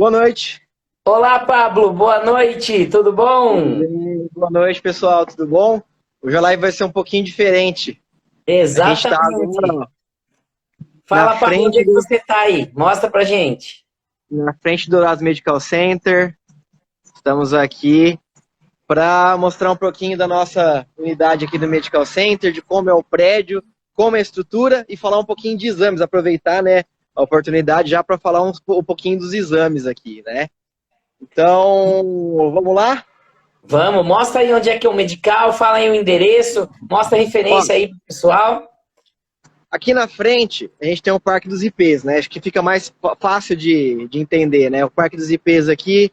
Boa noite. Olá, Pablo, boa noite, tudo bom? Boa noite, pessoal, tudo bom? Hoje a live vai ser um pouquinho diferente. A gente está agora, Exatamente. ó, na Fala, Pablo, onde frente é que do, você está aí? Mostra pra gente. na frente do Dourados Medical Center. Estamos aqui para mostrar um pouquinho da nossa unidade aqui do Medical Center, de como é o prédio, como é a estrutura e falar um pouquinho de exames, aproveitar, né, a oportunidade já para falar um pouquinho dos exames aqui, né? Então, vamos lá? Vamos, mostra aí onde é que é o medical, fala aí o endereço, mostra a Ó, referência aí pro pessoal. aqui na frente, a gente tem o Parque dos IPs, né? Acho que fica mais fácil de entender, né? O Parque dos IPs aqui,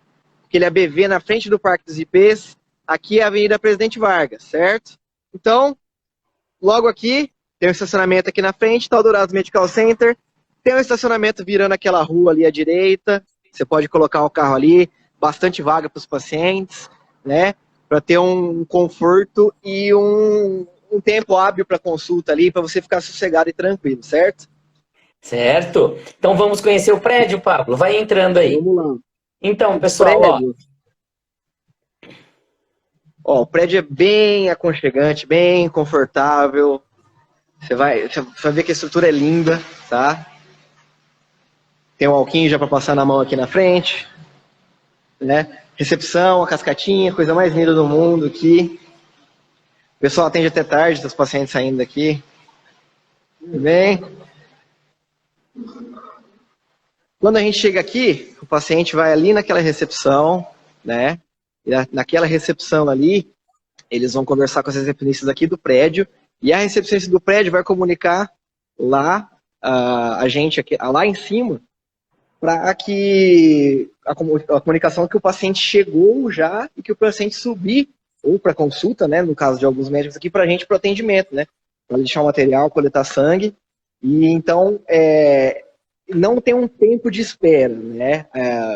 aquele ABV na frente do Parque dos IPs, aqui é a Avenida Presidente Vargas, certo? Então, logo aqui, tem um estacionamento aqui na frente, tá o Dourados Medical Center, tem um estacionamento virando aquela rua ali à direita, você pode colocar o carro ali, bastante vaga para os pacientes, né? Para ter um conforto e um tempo hábil para consulta ali, para você ficar sossegado e tranquilo, certo? Certo? Então vamos conhecer o prédio, Pablo, vai entrando aí. Vamos lá. Então, O pessoal, ó, prédio, ó, o prédio é bem aconchegante, bem confortável. Você vai ver que a estrutura é linda, tá? Tem um alquinho já para passar na mão aqui na frente, né? Recepção, a cascatinha, coisa mais linda do mundo aqui. O pessoal atende até tarde, os pacientes saindo daqui. Tudo bem? Quando a gente chega aqui, o paciente vai ali naquela recepção, né? E naquela recepção ali, eles vão conversar com as recepcionistas aqui do prédio, e a recepcionista do prédio vai comunicar lá a gente aqui, lá em cima, para que a comunicação que o paciente chegou já e que o paciente subir, ou para consulta, né, no caso de alguns médicos aqui, para a gente para o atendimento, né, para deixar o material, coletar sangue, e então não tem um tempo de espera, né,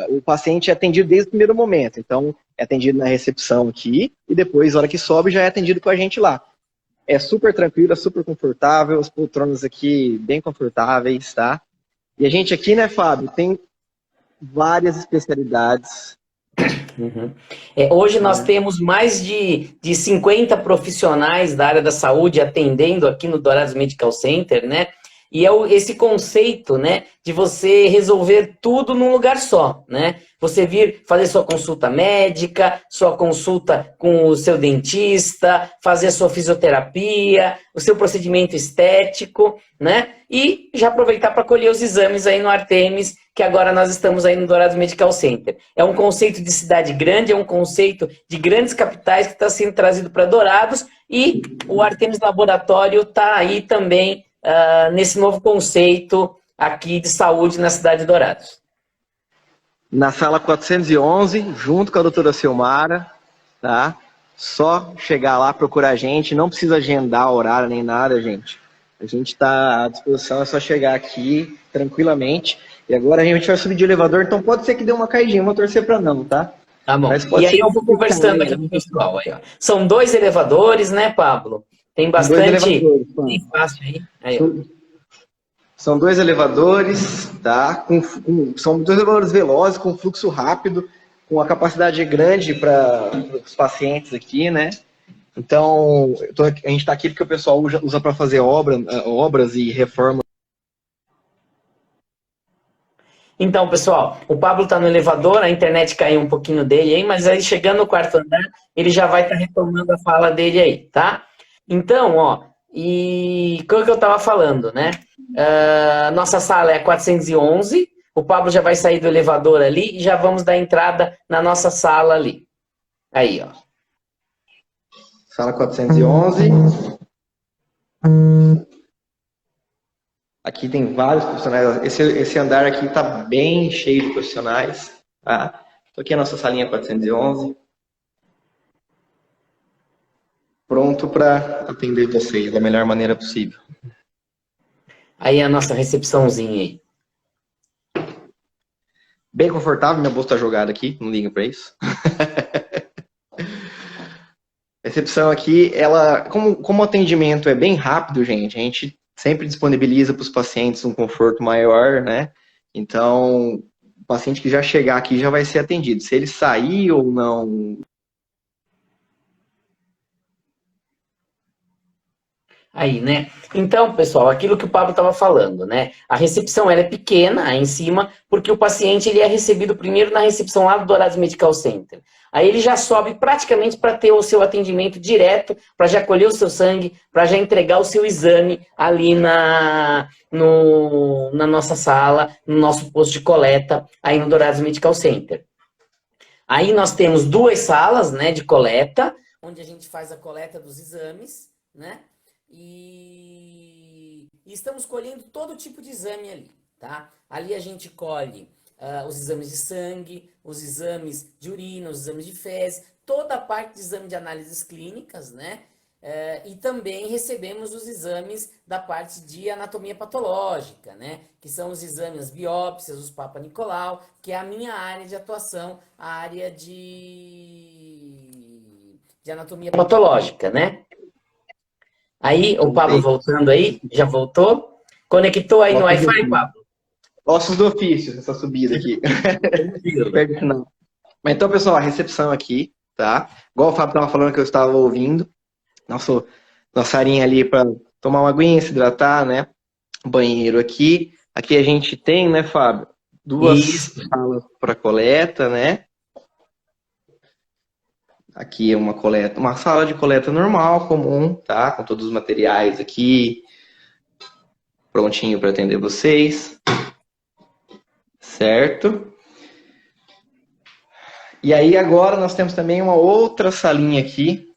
o paciente é atendido desde o primeiro momento, então é atendido na recepção aqui, e depois, na hora que sobe, já é atendido com a gente lá. É super tranquilo, é super confortável, as poltronas aqui bem confortáveis, tá? E a gente aqui, né, Fábio, tem várias especialidades. uhum. Hoje nós Né? temos mais de 50 profissionais da área da saúde atendendo aqui no Dourados Medical Center, né? E esse conceito, né, de você resolver tudo num lugar só, né? Você vir fazer sua consulta médica, sua consulta com o seu dentista, fazer a sua fisioterapia, o seu procedimento estético, né? E já aproveitar para colher os exames aí no Artemis, que agora nós estamos aí no Dourados Medical Center. É um conceito de cidade grande, é um conceito de grandes capitais que está sendo trazido para Dourados, e o Artemis Laboratório está aí também nesse novo conceito aqui de saúde na cidade de Dourados. Na sala 411, junto com a doutora Silmara, tá? Só chegar lá, procurar a gente, não precisa agendar horário nem nada, gente. A gente está à disposição, é só chegar aqui tranquilamente. E agora a gente vai subir de elevador, então pode ser que dê uma caidinha, vou torcer para não, tá? Tá bom. Mas E pode aí ser eu vou que conversando caia. aqui com o pessoal. Aí, ó. São 2 elevadores, né, Pablo? Tem Dois bastante elevadores, mano. espaço aí. Aí, ó. São dois elevadores, tá? São dois elevadores velozes, com fluxo rápido, com a capacidade grande para os pacientes aqui, né? Então, a gente está aqui porque o pessoal usa para fazer obras e reformas. Então, pessoal, o Pablo está no elevador, a internet caiu um pouquinho dele aí, mas aí chegando no quarto andar, ele já vai estar retomando a fala dele aí, tá? Então, ó, e o que eu estava falando, né? Nossa sala é a 411, o Pablo já vai sair do elevador ali e já vamos dar entrada na nossa sala ali. Aí, ó. Sala 411. Aqui tem vários profissionais. Esse andar aqui está bem cheio de profissionais. Tá? Estou aqui a nossa salinha 411. Pronto para atender vocês da melhor maneira possível. Aí a nossa recepçãozinha aí. Bem confortável, minha bolsa está jogada aqui, não liga para isso. A recepção aqui, como o atendimento é bem rápido, gente, a gente sempre disponibiliza para os pacientes um conforto maior, né? Então, o paciente que já chegar aqui já vai ser atendido. Se ele sair ou não. Aí, né? Então, pessoal, aquilo que o Pablo estava falando, né? A recepção ela é pequena aí em cima, porque o paciente ele é recebido primeiro na recepção lá do Dourados Medical Center. Aí ele já sobe praticamente para ter o seu atendimento direto, para já colher o seu sangue, para já entregar o seu exame ali na nossa sala, no nosso posto de coleta, aí no Dourados Medical Center. Aí nós temos duas salas, né, de coleta, onde a gente faz a coleta dos exames, né? E estamos colhendo todo tipo de exame ali, tá? Ali a gente colhe os exames de sangue, os exames de urina, os exames de fezes, toda a parte de exame de análises clínicas, né? E também recebemos os exames da parte de anatomia patológica, né? Que são os exames, as biópsias, os Papa Nicolau, que é a minha área de atuação, a área de anatomia patológica, né? Aí, o Pablo voltando aí, já voltou? Conectou aí no Wi-Fi, Pablo? Ossos do ofício, essa subida aqui. Não. Mas então, pessoal, a recepção aqui, tá? Igual o Fábio estava falando que eu estava ouvindo. Nossa arinha ali para tomar uma aguinha, se hidratar, né? Banheiro aqui. Aqui a gente tem, né, Fábio? Duas salas para coleta, né? Aqui é uma sala de coleta normal, comum, tá? Com todos os materiais aqui, prontinho para atender vocês. Certo? E aí agora nós temos também uma outra salinha aqui,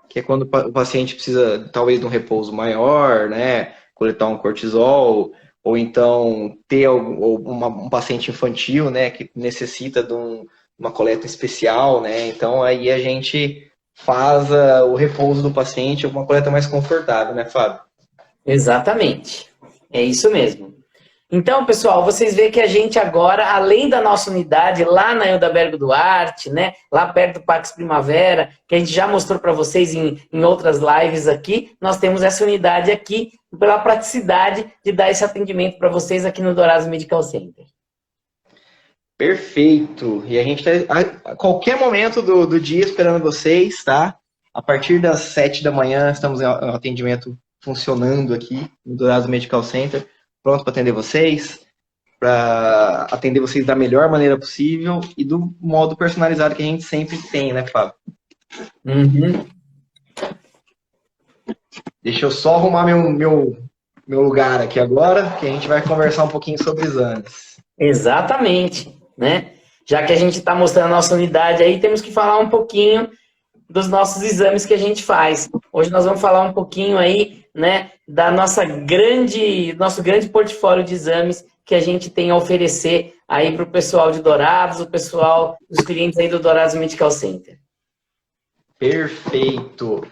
que é quando o paciente precisa talvez de um repouso maior, né? Coletar um cortisol, ou então ter um paciente infantil, né? Que necessita de uma coleta especial, né? Então aí a gente faz o repouso do paciente, uma coleta mais confortável, né, Fábio? Exatamente. É isso mesmo. Então, pessoal, vocês veem que a gente agora, além da nossa unidade lá na Hildabergo Duarte, né, lá perto do Pax Primavera, que a gente já mostrou para vocês em outras lives aqui, nós temos essa unidade aqui pela praticidade de dar esse atendimento para vocês aqui no Dourados Medical Center. Perfeito. E a gente está a qualquer momento do dia esperando vocês, tá? A partir das 7 da manhã estamos em atendimento funcionando aqui no Dourados Medical Center, pronto para atender vocês, para atender vocês da melhor maneira possível e do modo personalizado que a gente sempre tem, né, Fábio? Uhum. Deixa eu só arrumar meu lugar aqui agora, que a gente vai conversar um pouquinho sobre exames. Exatamente, né? Já que a gente está mostrando a nossa unidade aí, temos que falar um pouquinho dos nossos exames que a gente faz. Hoje nós vamos falar um pouquinho aí, né, da nosso grande portfólio de exames que a gente tem a oferecer aí para o pessoal de Dourados, o pessoal, os clientes aí do Dourados Medical Center. Perfeito.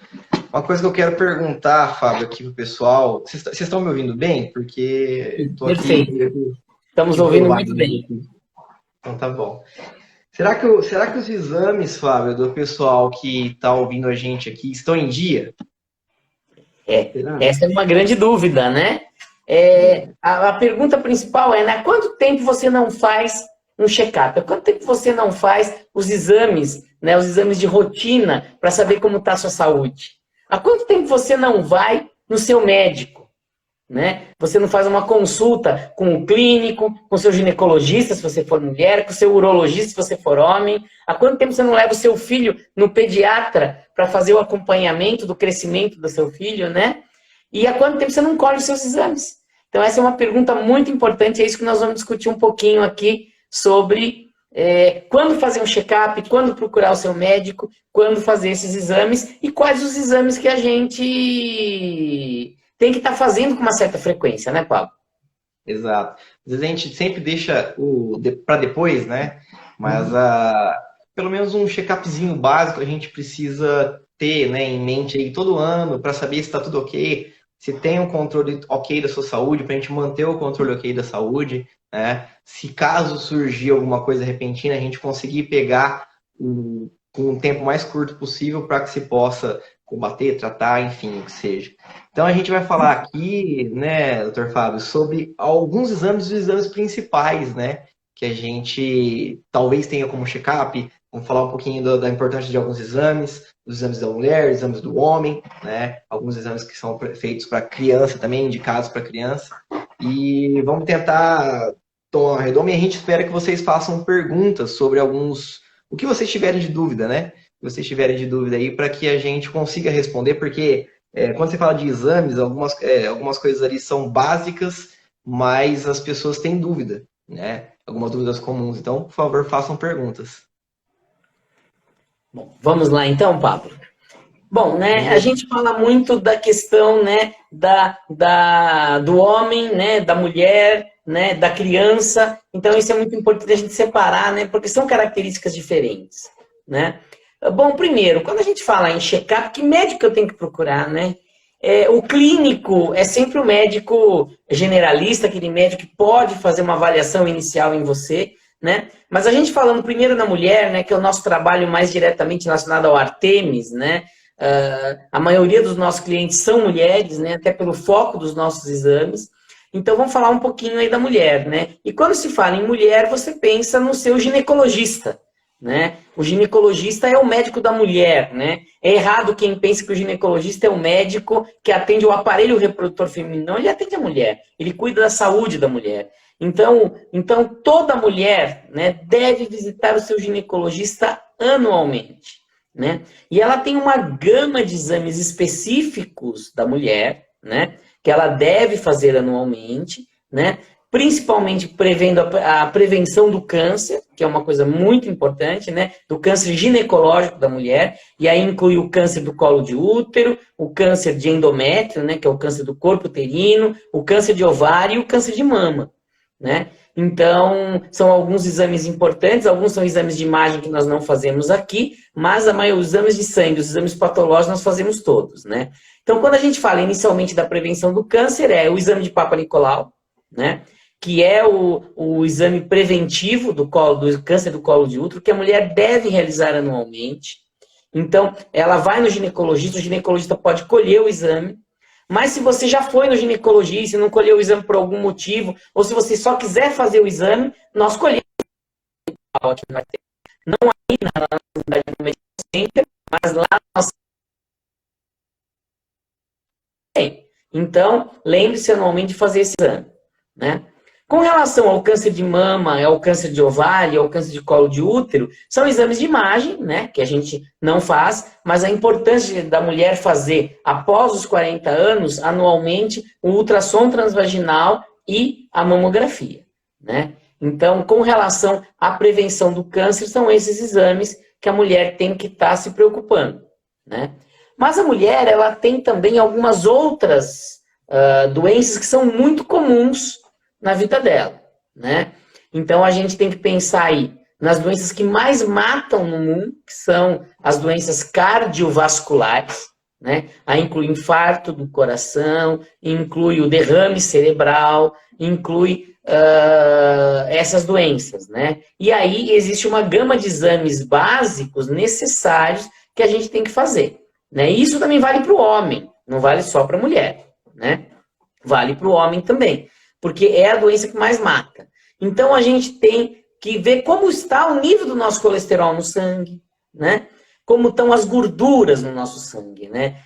Uma coisa que eu quero perguntar, Fábio, aqui pro pessoal, vocês estão me ouvindo bem? Porque tô Perfeito. Aqui, estamos ouvindo muito bem. Então tá bom. Será que os exames, Fábio, do pessoal que está ouvindo a gente aqui estão em dia? Essa é uma grande dúvida, né? A pergunta principal é, né, quanto tempo você não faz um check-up? Quanto tempo você não faz os exames, né, os exames de rotina para saber como está a sua saúde? Há quanto tempo você não vai no seu médico? Né? Você não faz uma consulta com o clínico, com o seu ginecologista, se você for mulher, com o seu urologista, se você for homem? Há quanto tempo você não leva o seu filho no pediatra para fazer o acompanhamento do crescimento do seu filho, né? E há quanto tempo você não colhe os seus exames? Então essa é uma pergunta muito importante, é isso que nós vamos discutir um pouquinho aqui sobre quando fazer um check-up, quando procurar o seu médico, quando fazer esses exames e quais os exames que a gente tem que estar fazendo com uma certa frequência, né, Paulo? Exato. Às vezes a gente sempre deixa para depois, né? Mas pelo menos um check-upzinho básico a gente precisa ter, né, em mente aí todo ano para saber se está tudo ok, se tem um controle ok da sua saúde, para a gente manter o controle ok da saúde, né? Se caso surgir alguma coisa repentina, a gente conseguir pegar com um tempo mais curto possível para que se possa combater, tratar, enfim, o que seja. Então a gente vai falar aqui, né, doutor Fábio, sobre alguns exames, os exames principais, né, que a gente talvez tenha como check-up. Vamos falar um pouquinho da importância de alguns exames, dos exames da mulher, exames do homem, né? Alguns exames que são feitos para criança também, indicados para criança. E vamos tentar tomar uma redoma e a gente espera que vocês façam perguntas sobre o que vocês tiverem de dúvida, né? Se vocês tiverem de dúvida aí, para que a gente consiga responder, porque quando você fala de exames, algumas coisas ali são básicas, mas as pessoas têm dúvida, né? Algumas dúvidas comuns. Então, por favor, façam perguntas. Bom, vamos lá então, Pablo. Bom, né, a gente fala muito da questão, né, do homem, né, da mulher, né, da criança. Então, isso é muito importante a gente separar, né, porque são características diferentes, né. Bom, primeiro, quando a gente fala em check-up, que médico eu tenho que procurar, né? O clínico é sempre o médico generalista, aquele médico que pode fazer uma avaliação inicial em você, né? Mas a gente falando primeiro na mulher, né, que é o nosso trabalho mais diretamente relacionado ao Artemis, né? A maioria dos nossos clientes são mulheres, né? Até pelo foco dos nossos exames. Então vamos falar um pouquinho aí da mulher, né? E quando se fala em mulher, você pensa no seu ginecologista, né? O ginecologista é o médico da mulher, né? É errado quem pensa que o ginecologista é o médico que atende o aparelho reprodutor feminino. Não, ele atende a mulher, ele cuida da saúde da mulher. Então toda mulher, né, deve visitar o seu ginecologista anualmente, né? E ela tem uma gama de exames específicos da mulher, né, que ela deve fazer anualmente, né? Principalmente prevendo a prevenção do câncer, que é uma coisa muito importante, né? Do câncer ginecológico da mulher, e aí inclui o câncer do colo de útero, o câncer de endométrio, né? Que é o câncer do corpo uterino, o câncer de ovário e o câncer de mama, né? Então, são alguns exames importantes, alguns são exames de imagem que nós não fazemos aqui, mas a maioria, os exames de sangue, os exames patológicos, nós fazemos todos, né? Então, quando a gente fala inicialmente da prevenção do câncer, é o exame de Papa Nicolau, né? Que é o exame preventivo do câncer do colo de útero, que a mulher deve realizar anualmente. Então, ela vai no ginecologista, o ginecologista pode colher o exame, mas se você já foi no ginecologista e não colheu o exame por algum motivo, ou se você só quiser fazer o exame, nós colhemos. Não aí na unidade do Medical Center, mas lá nós... Então, lembre-se anualmente de fazer esse exame, né? Com relação ao câncer de mama, ao câncer de ovário, ao câncer de colo de útero, são exames de imagem, né, que a gente não faz, mas a importância da mulher fazer, após os 40 anos, anualmente, o ultrassom transvaginal e a mamografia, né? Então, com relação à prevenção do câncer, são esses exames que a mulher tem que estar se preocupando, né? Mas a mulher, ela tem também algumas outras doenças que são muito comuns na vida dela, né? Então a gente tem que pensar aí nas doenças que mais matam no mundo, que são as doenças cardiovasculares, né? Aí inclui infarto do coração, inclui o derrame cerebral, inclui essas doenças, né? E aí existe uma gama de exames básicos necessários que a gente tem que fazer, né? E isso também vale para o homem, não vale só para a mulher, né? Vale para o homem também, porque é a doença que mais mata. Então, a gente tem que ver como está o nível do nosso colesterol no sangue, né? Como estão as gorduras no nosso sangue, né?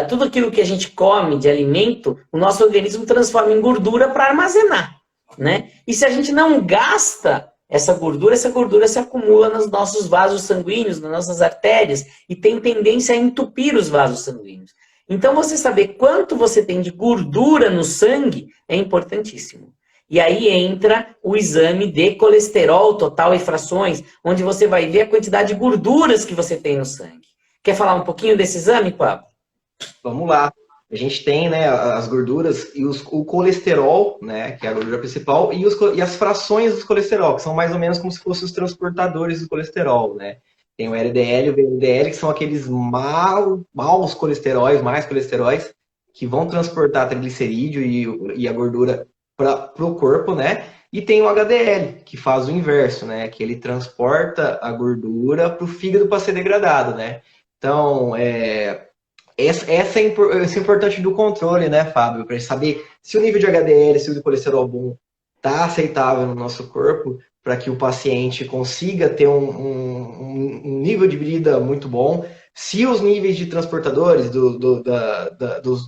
Tudo aquilo que a gente come de alimento, o nosso organismo transforma em gordura para armazenar, né? E se a gente não gasta essa gordura se acumula nos nossos vasos sanguíneos, nas nossas artérias, e tem tendência a entupir os vasos sanguíneos. Então, você saber quanto você tem de gordura no sangue é importantíssimo. E aí entra o exame de colesterol total e frações, onde você vai ver a quantidade de gorduras que você tem no sangue. Quer falar um pouquinho desse exame, Pablo? Vamos lá. A gente tem, né, as gorduras e o colesterol, né, que é a gordura principal, e as frações do colesterol, que são mais ou menos como se fossem os transportadores do colesterol, né? Tem o LDL e o VLDL, que são aqueles maus colesteróis, mais colesteróis, que vão transportar triglicerídeo e a gordura para o corpo, né? E tem o HDL, que faz o inverso, né? Que ele transporta a gordura para o fígado para ser degradado, né? Então, essa é importante do controle, né, Fábio? Para saber se o nível de HDL, se o de colesterol bom tá aceitável no nosso corpo para que o paciente consiga ter um nível de vida muito bom. Se os níveis de transportadores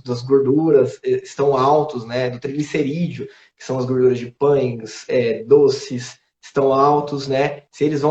das gorduras estão altos, né, do triglicerídeo, que são as gorduras de pães, doces, estão altos, né? Se eles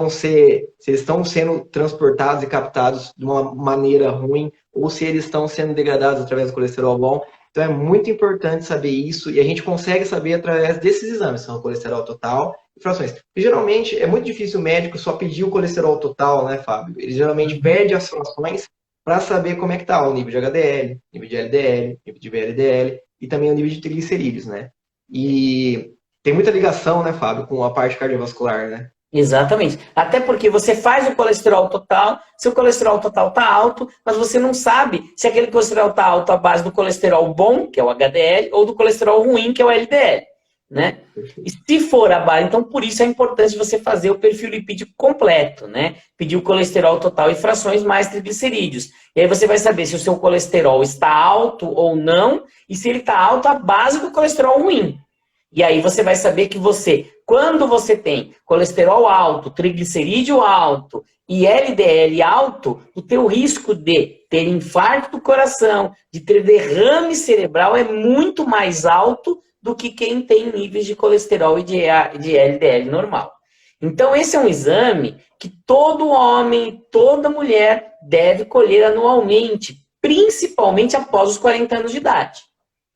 estão sendo transportados e captados de uma maneira ruim, ou se eles estão sendo degradados através do colesterol bom. Então é muito importante saber isso, e a gente consegue saber através desses exames, são o colesterol total e frações. E, geralmente é muito difícil o médico só pedir o colesterol total, né, Fábio? Ele geralmente pede as frações para saber como é que tá o nível de HDL, nível de LDL, nível de VLDL e também o nível de triglicerídeos, né? E tem muita ligação, né, Fábio, com a parte cardiovascular, né? Exatamente. Até porque você faz o colesterol total, seu colesterol total está alto, mas você não sabe se aquele colesterol está alto à base do colesterol bom, que é o HDL, ou do colesterol ruim, que é o LDL. Né? E se for a base, então por isso é importante você fazer o perfil lipídico completo, né? Pedir o colesterol total e frações mais triglicerídeos. E aí você vai saber se o seu colesterol está alto ou não, e se ele está alto à base do colesterol ruim. E aí você vai saber que quando você tem colesterol alto, triglicerídeo alto e LDL alto, o teu risco de ter infarto do coração, de ter derrame cerebral é muito mais alto do que quem tem níveis de colesterol e de LDL normal. Então esse é um exame que todo homem, toda mulher deve colher anualmente, principalmente após os 40 anos de idade,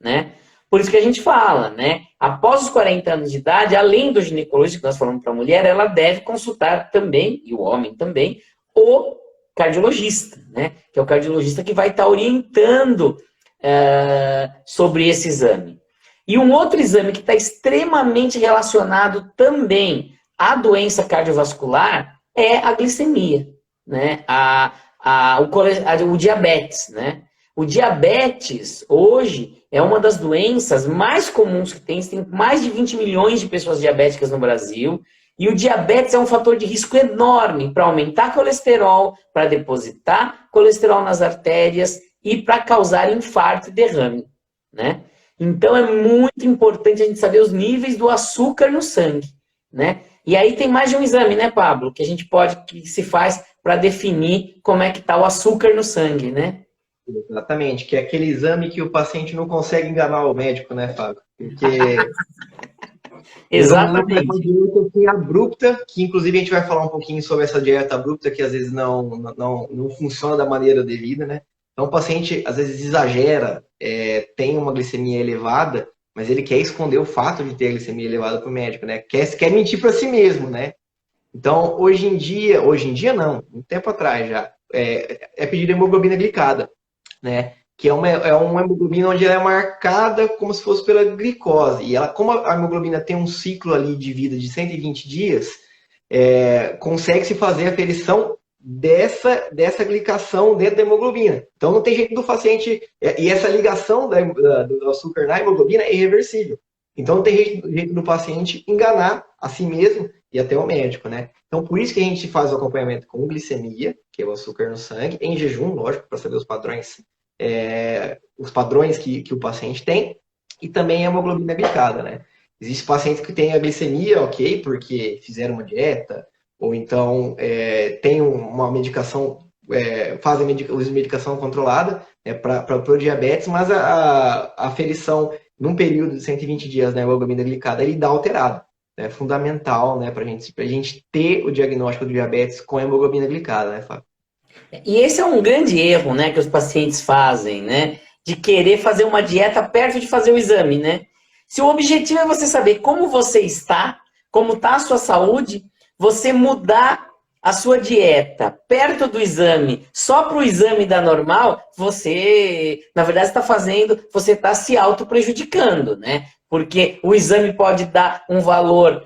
né? Por isso que a gente fala, né? Após os 40 anos de idade, além do ginecologista que nós falamos para a mulher, ela deve consultar também, e o homem também, o cardiologista, né? Que é o cardiologista que vai estar orientando sobre esse exame. E um outro exame que está extremamente relacionado também à doença cardiovascular é a glicemia, né? O diabetes, né? O diabetes, hoje, é uma das doenças mais comuns que tem. Tem mais de 20 milhões de pessoas diabéticas no Brasil. E o diabetes é um fator de risco enorme para aumentar colesterol, para depositar colesterol nas artérias e para causar infarto e derrame, né? Então, é muito importante a gente saber os níveis do açúcar no sangue, né? E aí tem mais de um exame, né, Pablo? Que se faz para definir como é que está o açúcar no sangue, né? Exatamente, que é aquele exame que o paciente não consegue enganar o médico, né, Fábio? Porque exatamente. Uma dieta assim, abrupta, que inclusive a gente vai falar um pouquinho sobre essa dieta abrupta, que às vezes não funciona da maneira devida, né? Então o paciente às vezes exagera, tem uma glicemia elevada, mas ele quer esconder o fato de ter a glicemia elevada para o médico, né? Quer mentir para si mesmo, né? Então, hoje em dia não, um tempo atrás já, é pedido hemoglobina glicada, né? Que é uma hemoglobina onde ela é marcada como se fosse pela glicose. E ela, como a hemoglobina tem um ciclo ali de vida de 120 dias, consegue-se fazer a aferição dessa glicação dentro da hemoglobina. Então não tem jeito do paciente... E essa ligação do açúcar na hemoglobina é irreversível. Então não tem jeito do paciente enganar a si mesmo e até o médico, né? Então por isso que a gente faz o acompanhamento com glicemia, que é o açúcar no sangue, em jejum, lógico, para saber os padrões que o paciente tem, e também a hemoglobina glicada, né? Existem pacientes que têm a glicemia, ok, porque fizeram uma dieta, ou então tem uma medicação, fazem uso de medicação controlada, né, para o diabetes, mas a aferição num período de 120 dias na hemoglobina glicada, ele dá alterado. É fundamental, né, para a gente ter o diagnóstico do diabetes com a hemoglobina glicada, né, Fábio? E esse é um grande erro, né, que os pacientes fazem, né? De querer fazer uma dieta perto de fazer o exame, né? Se o objetivo é você saber como você está, como está a sua saúde, você mudar a sua dieta perto do exame, só para o exame dar normal, você, na verdade, você está se auto-prejudicando, né? Porque o exame pode dar um valor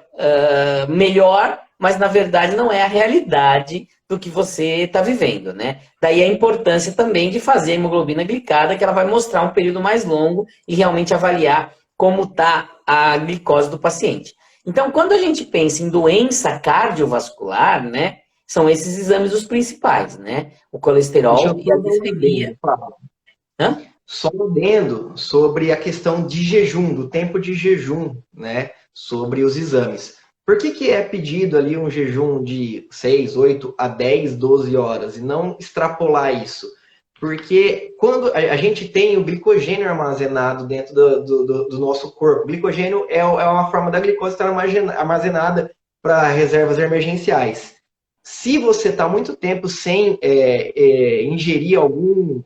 melhor, mas na verdade não é a realidade do que você está vivendo, né? Daí a importância também de fazer a hemoglobina glicada, que ela vai mostrar um período mais longo e realmente avaliar como está a glicose do paciente. Então, quando a gente pensa em doença cardiovascular, né, são esses exames os principais, né? O colesterol e a glicemia. Só adendo sobre a questão de jejum, do tempo de jejum, né? sobre os exames. Por que é pedido ali um jejum de 6, 8 a 10, 12 horas e não extrapolar isso? Porque quando a gente tem o glicogênio armazenado dentro do nosso corpo, o glicogênio é uma forma da glicose estar armazenada para reservas emergenciais. Se você está muito tempo sem ingerir algum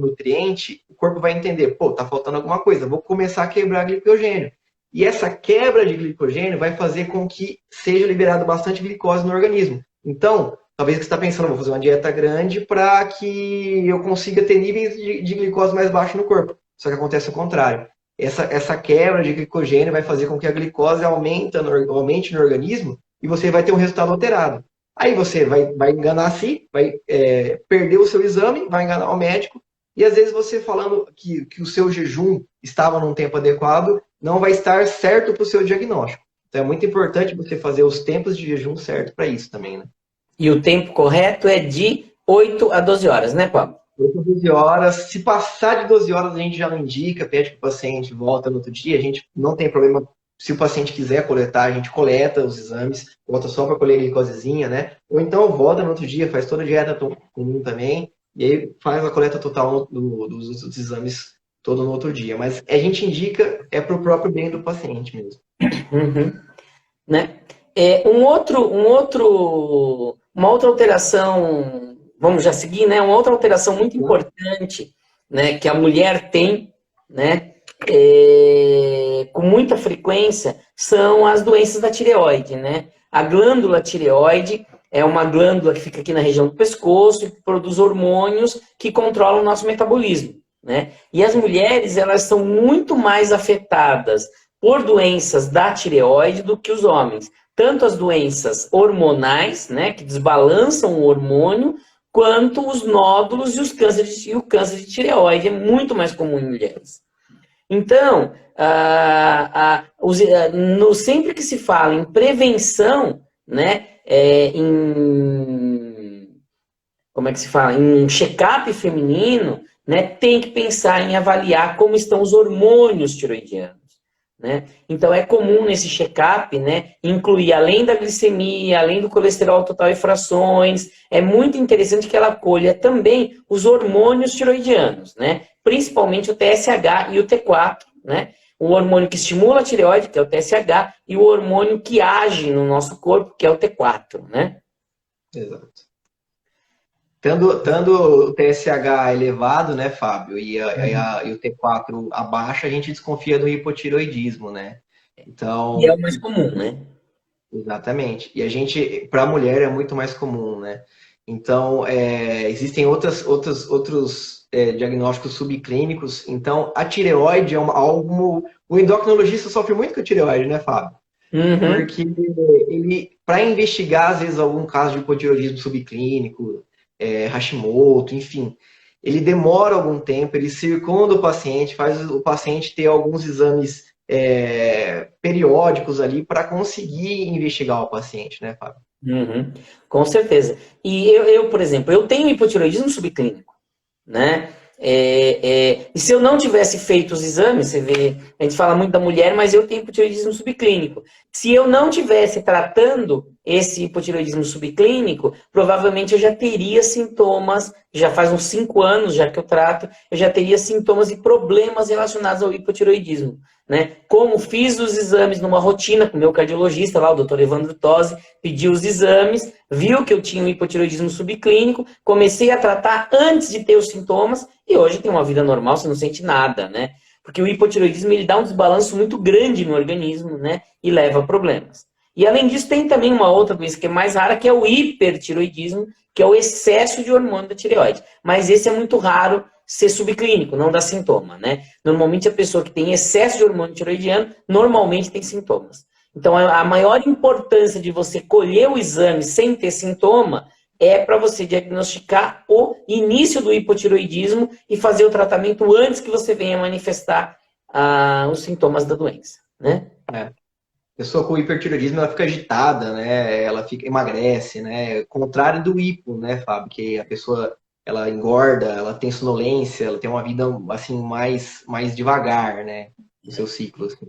nutriente, o corpo vai entender, pô, tá faltando alguma coisa, vou começar a quebrar glicogênio. E essa quebra de glicogênio vai fazer com que seja liberado bastante glicose no organismo. Então, talvez você está pensando, vou fazer uma dieta grande para que eu consiga ter níveis de glicose mais baixos no corpo. Só que acontece o contrário. Essa quebra de glicogênio vai fazer com que a glicose aumente no organismo e você vai ter um resultado alterado. Aí você vai enganar a si, vai perder o seu exame, vai enganar o médico, e às vezes você falando que o seu jejum estava num tempo adequado, não vai estar certo para o seu diagnóstico. Então é muito importante você fazer os tempos de jejum certo para isso também, né? E o tempo correto é de 8 a 12 horas, né, Pablo? 8 a 12 horas. Se passar de 12 horas, a gente já não indica, pede que o paciente volta no outro dia. A gente não tem problema. Se o paciente quiser coletar, a gente coleta os exames, volta só para colher a glicosezinha, né? Ou então volta no outro dia, faz toda a dieta comum também, e aí faz a coleta total dos exames todo no outro dia. Mas a gente indica para o próprio bem do paciente mesmo. Uhum. Né? Uma outra alteração, vamos já seguir, né? Uma outra alteração muito importante, né, que a mulher tem, né, com muita frequência, são as doenças da tireoide, né? A glândula tireoide é uma glândula que fica aqui na região do pescoço e que produz hormônios que controlam o nosso metabolismo, né? E as mulheres, elas são muito mais afetadas por doenças da tireoide do que os homens. Tanto as doenças hormonais, né, que desbalançam o hormônio, quanto os nódulos e o câncer de tireoide é muito mais comum em mulheres. Então, sempre que se fala em prevenção, né, como é que se fala? Em check-up feminino, né, tem que pensar em avaliar como estão os hormônios tiroidianos. Né? Então, é comum nesse check-up, né, incluir, além da glicemia, além do colesterol total e frações, é muito interessante que ela colha também os hormônios tiroidianos, né? Principalmente o TSH e o T4, né? O hormônio que estimula a tireoide, que é o TSH, e o hormônio que age no nosso corpo, que é o T4, né? Exato. Tendo o TSH elevado, né, Fábio, e o T4 abaixo, a gente desconfia do hipotiroidismo, né? Então, E é o mais comum, né? exatamente. E a gente, para a mulher, é muito mais comum, né? Então, existem outros diagnósticos subclínicos. Então, a tireoide é algo... O endocrinologista sofre muito com a tireoide, né, Fábio? Uhum. Porque ele, para investigar, às vezes, algum caso de hipotireoidismo subclínico, Hashimoto, enfim, ele demora algum tempo, ele circunda o paciente, faz o paciente ter alguns exames periódicos ali para conseguir investigar o paciente, né, Fábio? Uhum. Com certeza. E eu, por exemplo, eu tenho hipotireoidismo subclínico, né? E se eu não tivesse feito os exames, você vê, a gente fala muito da mulher, mas eu tenho hipotireoidismo subclínico. Se eu não tivesse tratando esse hipotireoidismo subclínico, provavelmente eu já teria sintomas, já faz uns 5 anos já que eu trato, eu já teria sintomas e problemas relacionados ao hipotireoidismo, né? Como fiz os exames numa rotina com o meu cardiologista lá, o Dr. Evandro Tosi, pedi os exames, viu que eu tinha um hipotireoidismo subclínico, comecei a tratar antes de ter os sintomas e hoje tem uma vida normal, você não sente nada, né? Porque o hipotireoidismo ele dá um desbalanço muito grande no organismo, né? E leva a problemas. E além disso, tem também uma outra doença que é mais rara, que é o hipertireoidismo, que é o excesso de hormônio da tireoide. Mas esse é muito raro ser subclínico, não dá sintoma, né? Normalmente a pessoa que tem excesso de hormônio tireoidiano, normalmente tem sintomas. Então a maior importância de você colher o exame sem ter sintoma é para você diagnosticar o início do hipotireoidismo e fazer o tratamento antes que você venha manifestar os sintomas da doença, né? A pessoa com hipertireoidismo, ela fica agitada, né? Ela emagrece, né? Contrário do hipo, né, Fábio? Que a pessoa, ela engorda, ela tem sonolência, ela tem uma vida, assim, mais devagar, né? No seu ciclo, assim.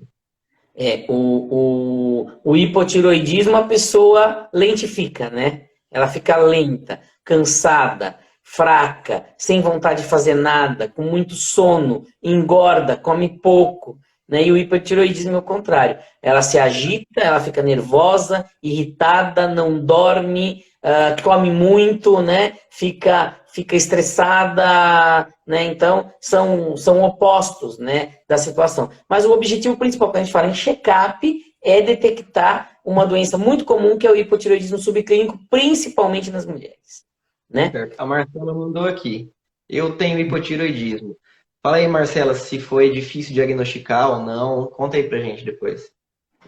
O hipotiroidismo, a pessoa lentifica, né? Ela fica lenta, cansada, fraca, sem vontade de fazer nada, com muito sono, engorda, come pouco, né? E o hipotiroidismo é o contrário. Ela se agita, ela fica nervosa, irritada, não dorme, come muito, né? Fica estressada, né? Então, são opostos, né, da situação. Mas o objetivo principal, quando a gente fala em check-up, é detectar uma doença muito comum, que é o hipotireoidismo subclínico, principalmente nas mulheres, né? Certo. A Marcela mandou aqui. Eu tenho hipotiroidismo. Fala aí, Marcela, se foi difícil diagnosticar ou não. Conta aí pra gente depois.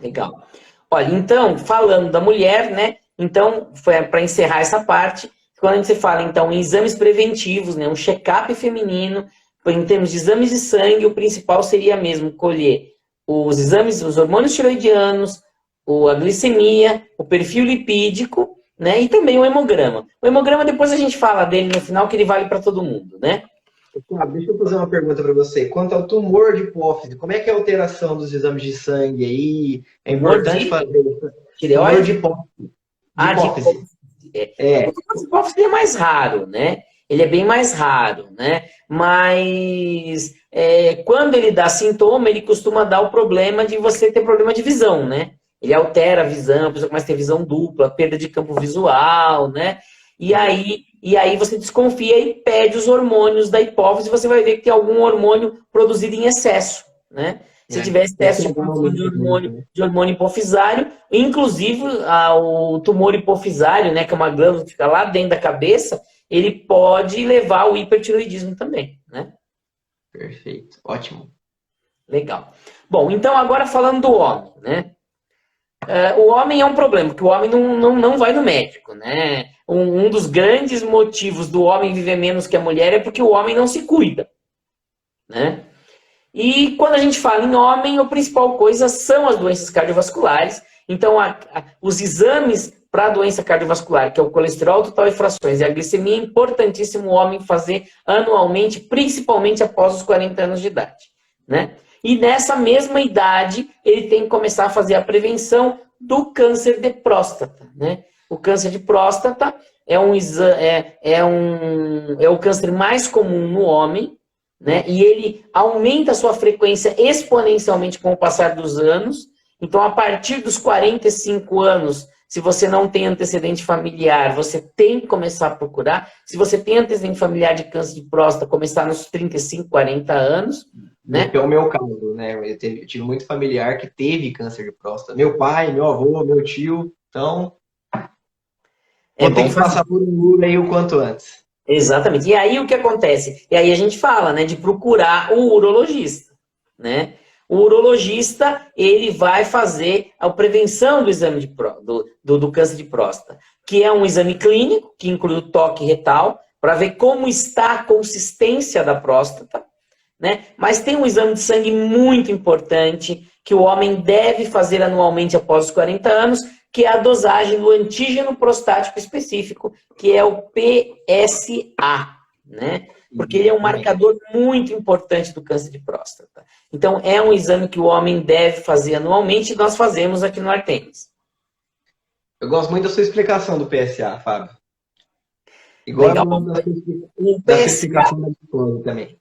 Legal. Olha, então, falando da mulher, né? Então, foi para encerrar essa parte, quando a gente fala, então, em exames preventivos, né? Um check-up feminino, em termos de exames de sangue, o principal seria mesmo colher os exames, os hormônios tiroidianos, a glicemia, o perfil lipídico, né? E também o hemograma. O hemograma, depois a gente fala dele no final, que ele vale para todo mundo, né? Deixa eu fazer uma pergunta para você. Quanto ao tumor de hipófise, como é que é a alteração dos exames de sangue aí? É Tumor importante de fazer isso. Tumor tireoide? de hipófise. De De hipófise. hipófise. O tumor de hipófise é mais raro, né? Ele é bem mais raro, né? Mas quando ele dá sintoma, ele costuma dar o problema de você ter problema de visão, né? Ele altera a visão, a pessoa começa a ter visão dupla, perda de campo visual, né? E aí você desconfia e pede os hormônios da hipófise, você vai ver que tem algum hormônio produzido em excesso, né? Se tiver excesso de produção de hormônio hipofisário, inclusive o tumor hipofisário, né, que é uma glândula que fica lá dentro da cabeça, ele pode levar ao hipertiroidismo também, né? Perfeito, ótimo. Legal. Bom, então agora falando do homem, né? O homem é um problema, porque o homem não vai no médico, né? Um dos grandes motivos do homem viver menos que a mulher é porque o homem não se cuida, né? E quando a gente fala em homem, a principal coisa são as doenças cardiovasculares. Então, os exames para a doença cardiovascular, que é o colesterol total e frações, e a glicemia, é importantíssimo o homem fazer anualmente, principalmente após os 40 anos de idade, né? E nessa mesma idade, ele tem que começar a fazer a prevenção do câncer de próstata, né? O câncer de próstata é o câncer mais comum no homem, né? E ele aumenta a sua frequência exponencialmente com o passar dos anos. Então, a partir dos 45 anos, se você não tem antecedente familiar, você tem que começar a procurar. Se você tem antecedente familiar de câncer de próstata, começar nos 35, 40 anos. Né? Que é o meu caso, né? Eu tive muito familiar que teve câncer de próstata. Meu pai, meu avô, meu tio. Então, vou ter que passar por um muro aí o quanto antes. Exatamente. E aí o que acontece? E aí a gente fala, né, de procurar o urologista, né? O urologista, ele vai fazer a prevenção do exame do câncer de próstata, que é um exame clínico, que inclui o toque retal, para ver como está a consistência da próstata, né? Mas tem um exame de sangue muito importante, que o homem deve fazer anualmente após os 40 anos, que é a dosagem do antígeno prostático específico, que é o PSA, né? Porque ele é um marcador muito importante do câncer de próstata. Então, é um exame que o homem deve fazer anualmente e nós fazemos aqui no Artemis. Eu gosto muito da sua explicação do PSA, Fábio. Igual da sua explicação da glicose também.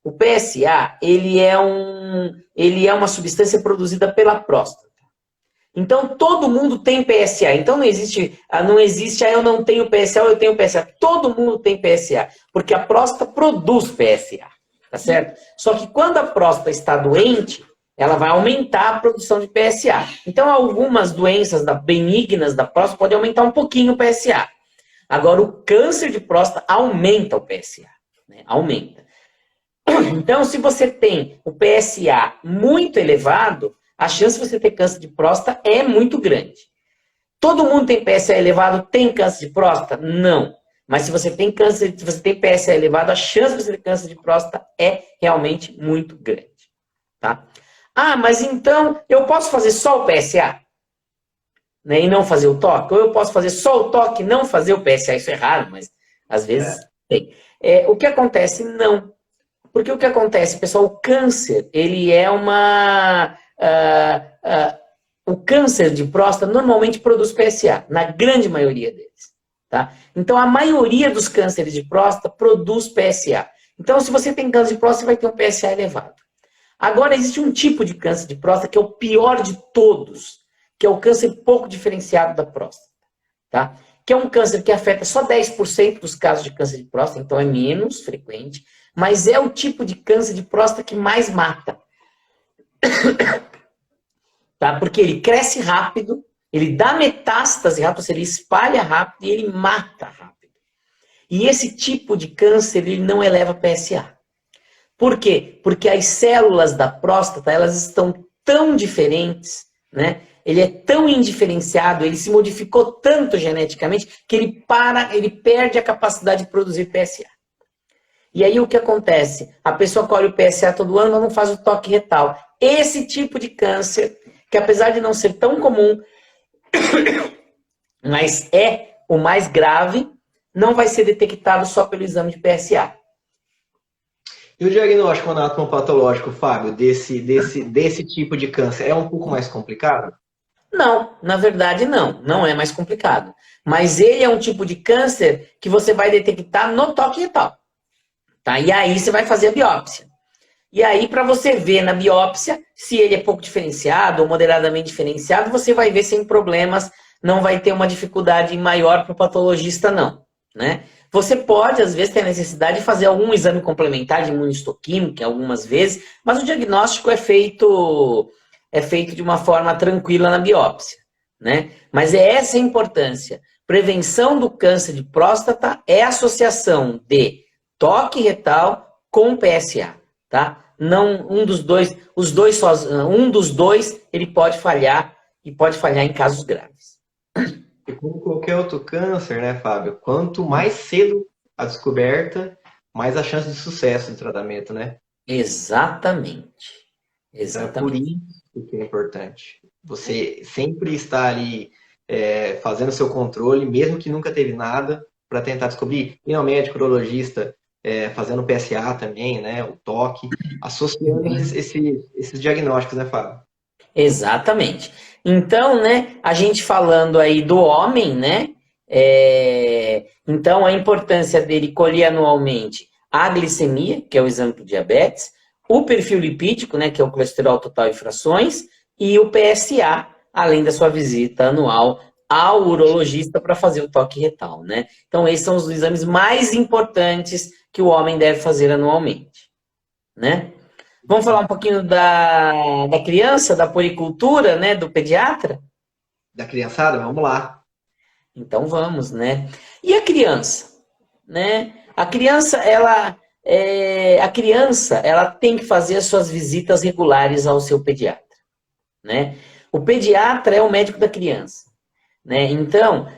O PSA, ele é uma substância produzida pela próstata. Então, todo mundo tem PSA. Então, não existe, eu não tenho PSA ou eu tenho PSA. Todo mundo tem PSA, porque a próstata produz PSA, tá certo? Só que quando a próstata está doente, ela vai aumentar a produção de PSA. Então, algumas doenças benignas da próstata podem aumentar um pouquinho o PSA. Agora, o câncer de próstata aumenta o PSA, né? Aumenta. Então, se você tem o PSA muito elevado, a chance de você ter câncer de próstata é muito grande. Todo mundo tem PSA elevado, tem câncer de próstata? Não. Mas se você tem PSA elevado, a chance de você ter câncer de próstata é realmente muito grande. Tá? Ah, mas então eu posso fazer só o PSA? Né, e não fazer o toque? Ou eu posso fazer só o toque e não fazer o PSA? Isso é raro, mas às vezes tem. O que acontece? Não. Porque o que acontece, pessoal, o câncer, ele é o câncer de próstata normalmente produz PSA, na grande maioria deles. Tá? Então, a maioria dos cânceres de próstata produz PSA. Então, se você tem câncer de próstata, você vai ter um PSA elevado. Agora, existe um tipo de câncer de próstata que é o pior de todos, que é o câncer pouco diferenciado da próstata. Tá? Que é um câncer que afeta só 10% dos casos de câncer de próstata, então é menos frequente, mas é o tipo de câncer de próstata que mais mata. Tá? Porque ele cresce rápido, ele dá metástase rápido, ele espalha rápido e ele mata rápido. E esse tipo de câncer, ele não eleva PSA. Por quê? Porque as células da próstata, elas estão tão diferentes, né? Ele é tão indiferenciado, ele se modificou tanto geneticamente, que ele perde a capacidade de produzir PSA. E aí o que acontece? A pessoa colhe o PSA todo ano, mas não faz o toque retal. Esse tipo de câncer, que apesar de não ser tão comum, mas é o mais grave, não vai ser detectado só pelo exame de PSA. E o diagnóstico anatomopatológico, Fábio, desse tipo de câncer é um pouco mais complicado? Não, na verdade não. Não é mais complicado. Mas ele é um tipo de câncer que você vai detectar no toque retal. Tá? E aí você vai fazer a biópsia. E aí, para você ver na biópsia, se ele é pouco diferenciado ou moderadamente diferenciado, você vai ver sem problemas, não vai ter uma dificuldade maior para o patologista, não. Né? Você pode, às vezes, ter a necessidade de fazer algum exame complementar de imunistoquímica, algumas vezes, mas o diagnóstico é feito de uma forma tranquila na biópsia. Né? Mas é essa a importância. Prevenção do câncer de próstata é associação de toque retal com PSA. Tá? Não um dos dois, um dos dois ele pode falhar e pode falhar em casos graves. E como qualquer outro câncer, né, Fábio? Quanto mais cedo a descoberta, mais a chance de sucesso no tratamento, né? Exatamente. Então, é por isso que é importante. Você sempre está ali fazendo seu controle, mesmo que nunca teve nada, para tentar descobrir. E o médico urologista fazendo PSA também, né? O toque, associando esses diagnósticos, né, Fábio? Exatamente. Então, né, a gente falando aí do homem, né? Então, a importância dele colher anualmente a glicemia, que é o exame do diabetes, o perfil lipídico, né, que é o colesterol total e frações, e o PSA, além da sua visita anual ao urologista para fazer o toque retal, né? Então, esses são os exames mais importantes que o homem deve fazer anualmente, né? Vamos falar um pouquinho da criança, da puericultura, né, do pediatra? Da criançada? Vamos lá. Então vamos, né? E a criança, né? A criança, ela tem que fazer as suas visitas regulares ao seu pediatra, né? O pediatra é o médico da criança, né? Então,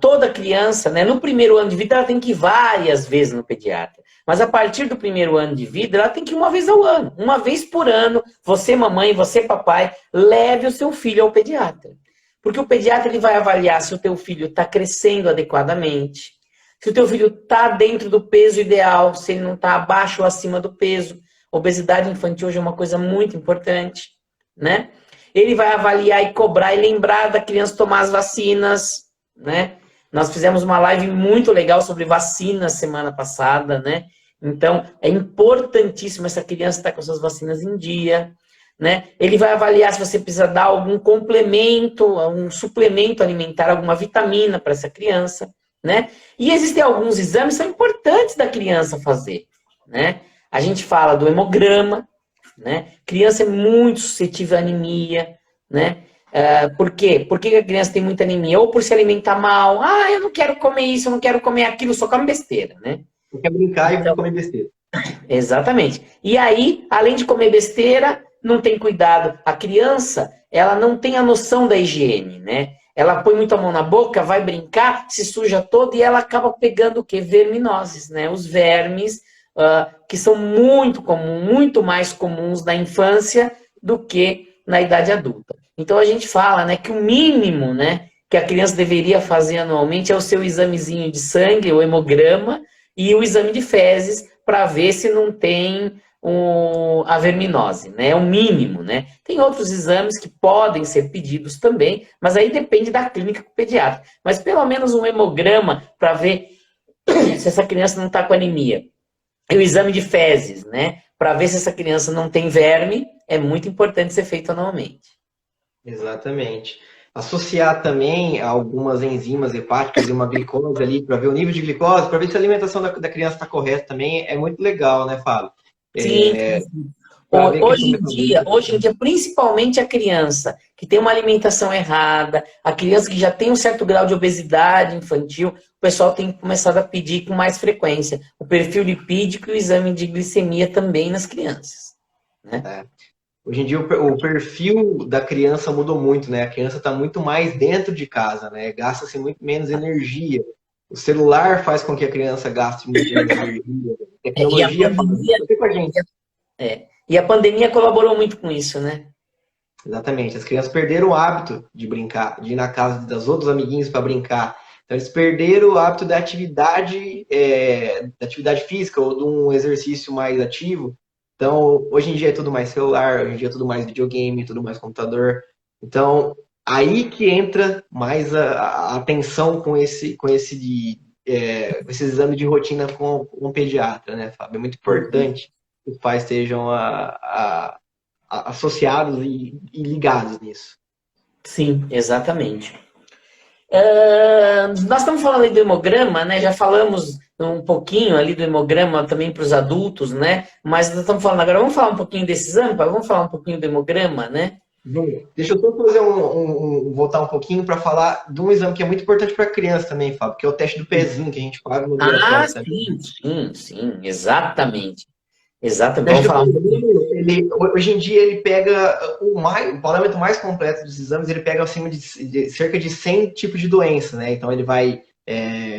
toda criança, né, no primeiro ano de vida, ela tem que ir várias vezes no pediatra. Mas a partir do primeiro ano de vida, ela tem que ir uma vez ao ano. Uma vez por ano, você, mamãe, você, papai, leve o seu filho ao pediatra. Porque o pediatra ele vai avaliar se o teu filho está crescendo adequadamente, se o teu filho está dentro do peso ideal, se ele não está abaixo ou acima do peso. Obesidade infantil hoje é uma coisa muito importante, né? Ele vai avaliar e cobrar e lembrar da criança tomar as vacinas, né? Nós fizemos uma live muito legal sobre vacinas semana passada, né? Então, é importantíssimo essa criança estar com suas vacinas em dia, né? Ele vai avaliar se você precisa dar algum complemento, um suplemento alimentar, alguma vitamina para essa criança, né? E existem alguns exames que são importantes da criança fazer, né? A gente fala do hemograma, né? Criança é muito suscetível à anemia, né? Por quê? Por que a criança tem muita anemia? Ou por se alimentar mal. Eu não quero comer isso, eu não quero comer aquilo, só come besteira, né? Não quer brincar e comer besteira. Exatamente. E aí, além de comer besteira, não tem cuidado. A criança, ela não tem a noção da higiene, né? Ela põe muito a mão na boca, vai brincar, se suja toda e ela acaba pegando o quê? Verminoses, né? Os vermes, que são muito mais comuns na infância do que na idade adulta. Então a gente fala, né, que o mínimo, né, que a criança deveria fazer anualmente é o seu examezinho de sangue, o hemograma, e o exame de fezes, para ver se não tem a verminose, né? É o mínimo, né? Tem outros exames que podem ser pedidos também, mas aí depende da clínica com o pediatra. Mas pelo menos um hemograma para ver se essa criança não está com anemia. E o exame de fezes, né? Para ver se essa criança não tem verme, é muito importante ser feito anualmente. Exatamente. Associar também algumas enzimas hepáticas e uma glicose ali para ver o nível de glicose, para ver se a alimentação da criança está correta também, é muito legal, né, Fábio? Sim. Para ver a questão Hoje em dia, principalmente a criança que tem uma alimentação errada, a criança que já tem um certo grau de obesidade infantil, o pessoal tem começado a pedir com mais frequência o perfil lipídico e o exame de glicemia também nas crianças, né? Hoje em dia o perfil da criança mudou muito, né? A criança está muito mais dentro de casa, né? Gasta-se muito menos energia. O celular faz com que a criança gaste muito menos energia. A tecnologia faz isso com a gente. E a pandemia colaborou muito com isso, né? Exatamente. As crianças perderam o hábito de brincar, de ir na casa dos outros amiguinhos para brincar. Então, eles perderam o hábito da atividade física ou de um exercício mais ativo. Então, hoje em dia é tudo mais celular, hoje em dia é tudo mais videogame, tudo mais computador. Então, aí que entra mais a atenção com esse exame de rotina com o pediatra, né, Fábio? É muito importante que os pais estejam associados e ligados nisso. Sim, exatamente. Nós estamos falando aí do hemograma, né? Já falamos um pouquinho ali do hemograma também para os adultos, né? Mas nós estamos falando agora, vamos falar um pouquinho desse exame, vamos falar um pouquinho do hemograma, né? Deixa eu só fazer voltar um pouquinho para falar de um exame que é muito importante para a criança também, Fábio, que é o teste do pezinho que a gente faz no laboratório também. Sim, exatamente. Vamos falar um pouquinho. Hoje em dia ele pega o parâmetro mais completo dos exames, ele pega acima de cerca de 100 tipos de doença, né? Então ele vai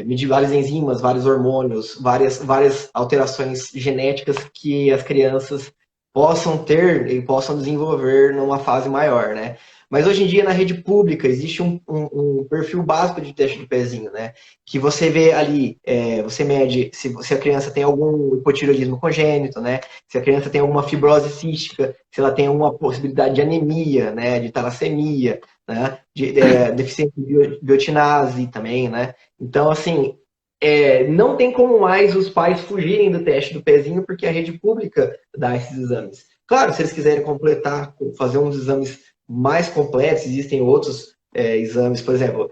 medir várias enzimas, vários hormônios, várias alterações genéticas que as crianças possam ter e possam desenvolver numa fase maior, né? Mas hoje em dia, na rede pública, existe um perfil básico de teste do pezinho, né? Que você vê ali, você mede se a criança tem algum hipotireoidismo congênito, né? Se a criança tem alguma fibrose cística, se ela tem alguma possibilidade de anemia, né? De talassemia, né? De deficiência de biotinase também, né? Então, assim, não tem como mais os pais fugirem do teste do pezinho, porque a rede pública dá esses exames. Claro, se eles quiserem completar, fazer uns exames mais completos, existem outros exames, por exemplo,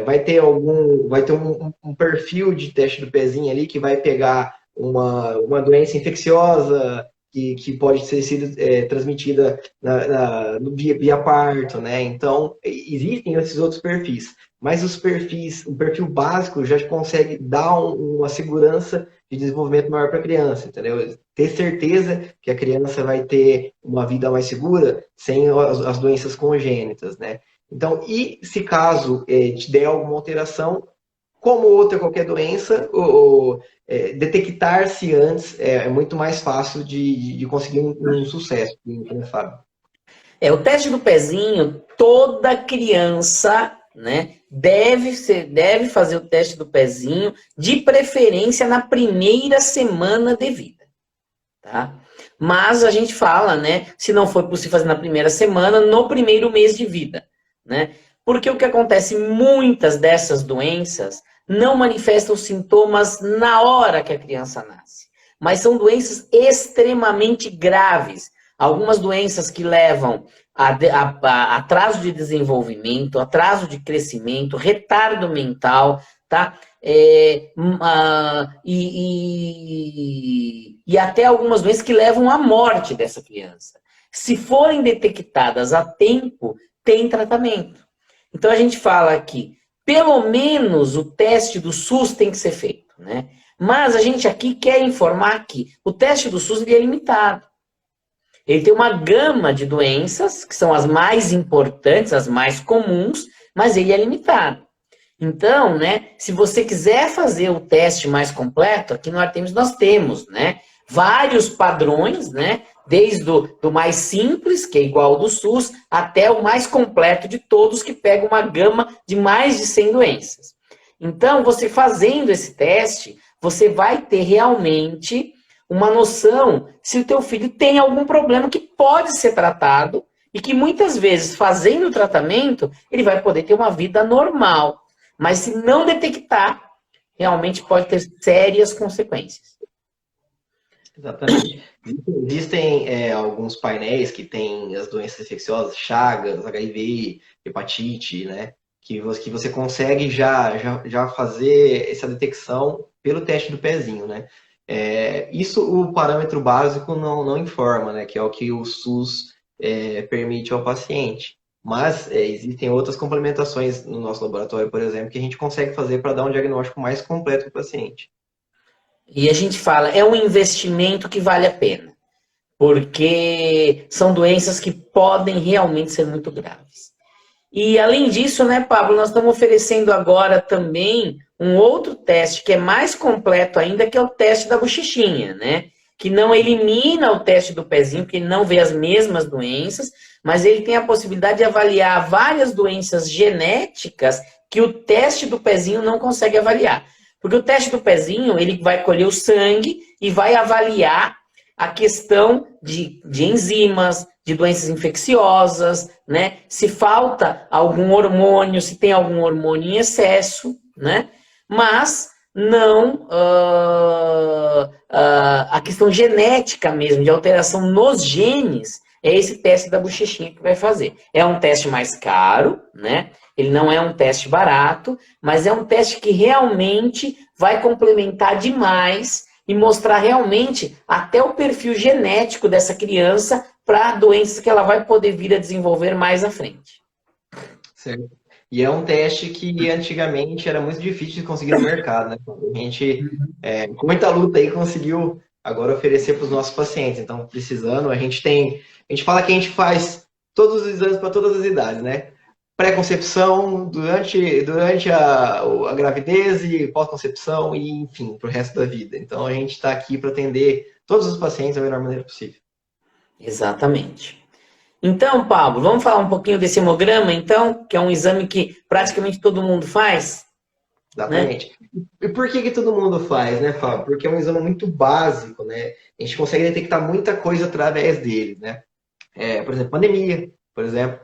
vai ter um perfil de teste do pezinho ali que vai pegar uma doença infecciosa que pode ter sido transmitida via parto, né? Então, existem esses outros perfis, mas o perfil básico já consegue dar uma segurança de desenvolvimento maior para a criança, entendeu? Ter certeza que a criança vai ter uma vida mais segura sem as doenças congênitas, né? Então, e se caso te der alguma alteração, como qualquer doença, detectar-se antes é muito mais fácil de conseguir um sucesso, né, Fábio? O teste do pezinho, toda criança, né, deve fazer o teste do pezinho, de preferência na primeira semana de vida, tá? Mas a gente fala, né, se não for possível fazer na primeira semana, no primeiro mês de vida, né? Porque o que acontece, muitas dessas doenças não manifestam sintomas na hora que a criança nasce, mas são doenças extremamente graves. Algumas doenças que levam a atraso de desenvolvimento, atraso de crescimento, retardo mental, tá? E até algumas doenças que levam à morte dessa criança. Se forem detectadas a tempo, tem tratamento. Então a gente fala que pelo menos o teste do SUS tem que ser feito, né? Mas a gente aqui quer informar que o teste do SUS ele é limitado. Ele tem uma gama de doenças, que são as mais importantes, as mais comuns, mas ele é limitado. Então, né, se você quiser fazer o teste mais completo, aqui no Artemis nós temos, né, vários padrões, né, desde do mais simples, que é igual ao do SUS, até o mais completo de todos, que pega uma gama de mais de 100 doenças. Então, você fazendo esse teste, você vai ter realmente uma noção se o teu filho tem algum problema que pode ser tratado e que muitas vezes, fazendo o tratamento, ele vai poder ter uma vida normal. Mas se não detectar, realmente pode ter sérias consequências. Exatamente. Existem alguns painéis que têm as doenças infecciosas, Chagas, HIV, hepatite, né? Que você consegue já fazer essa detecção pelo teste do pezinho, né? Isso o parâmetro básico não informa, né? Que é o que o SUS permite ao paciente. Mas existem outras complementações no nosso laboratório, por exemplo, que a gente consegue fazer para dar um diagnóstico mais completo para o paciente. E a gente fala, é um investimento que vale a pena, porque são doenças que podem realmente ser muito graves. E além disso, né, Pablo, nós estamos oferecendo agora também um outro teste que é mais completo ainda, que é o teste da bochechinha, né? Que não elimina o teste do pezinho, porque ele não vê as mesmas doenças, mas ele tem a possibilidade de avaliar várias doenças genéticas que o teste do pezinho não consegue avaliar. Porque o teste do pezinho, ele vai colher o sangue e vai avaliar a questão de enzimas, de doenças infecciosas, né? Se falta algum hormônio, se tem algum hormônio em excesso, né? Mas não a questão genética mesmo, de alteração nos genes, é esse teste da bochechinha que vai fazer. É um teste mais caro, né? Ele não é um teste barato, mas é um teste que realmente vai complementar demais e mostrar realmente até o perfil genético dessa criança para doenças que ela vai poder vir a desenvolver mais à frente. Certo. E é um teste que antigamente era muito difícil de conseguir no mercado, né? A gente, com muita luta aí, conseguiu agora oferecer para os nossos pacientes. Então, precisando, a gente fala que a gente faz todos os exames para todas as idades, né? Pré-concepção, durante a gravidez e pós-concepção e, enfim, para o resto da vida. Então, a gente está aqui para atender todos os pacientes da melhor maneira possível. Exatamente. Então, Pablo, vamos falar um pouquinho desse hemograma, então, que é um exame que praticamente todo mundo faz? Exatamente. Né? E por que todo mundo faz, né, Fábio? Porque é um exame muito básico, né? A gente consegue detectar muita coisa através dele, né? Por exemplo, anemia, por exemplo.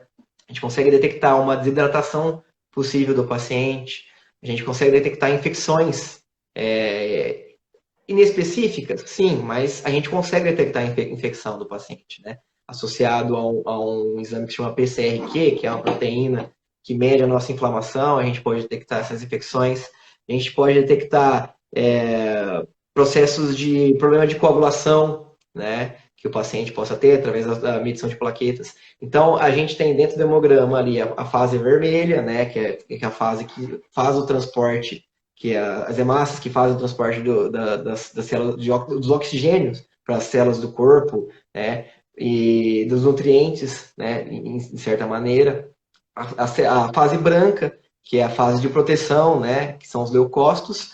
A gente consegue detectar uma desidratação possível do paciente. A gente consegue detectar infecções inespecíficas, sim, mas a gente consegue detectar a infecção do paciente, né? Associado a um exame que se chama PCR-Q, que é uma proteína que mede a nossa inflamação, a gente pode detectar essas infecções. A gente pode detectar processos de problema de coagulação, né? Que o paciente possa ter através da medição de plaquetas. Então, a gente tem dentro do hemograma ali a fase vermelha, né? Que é a fase que faz o transporte, que é as hemácias que fazem o transporte das células, dos oxigênios para as células do corpo, né? E dos nutrientes, né? Em certa maneira. A fase branca, que é a fase de proteção, né? Que são os leucócitos.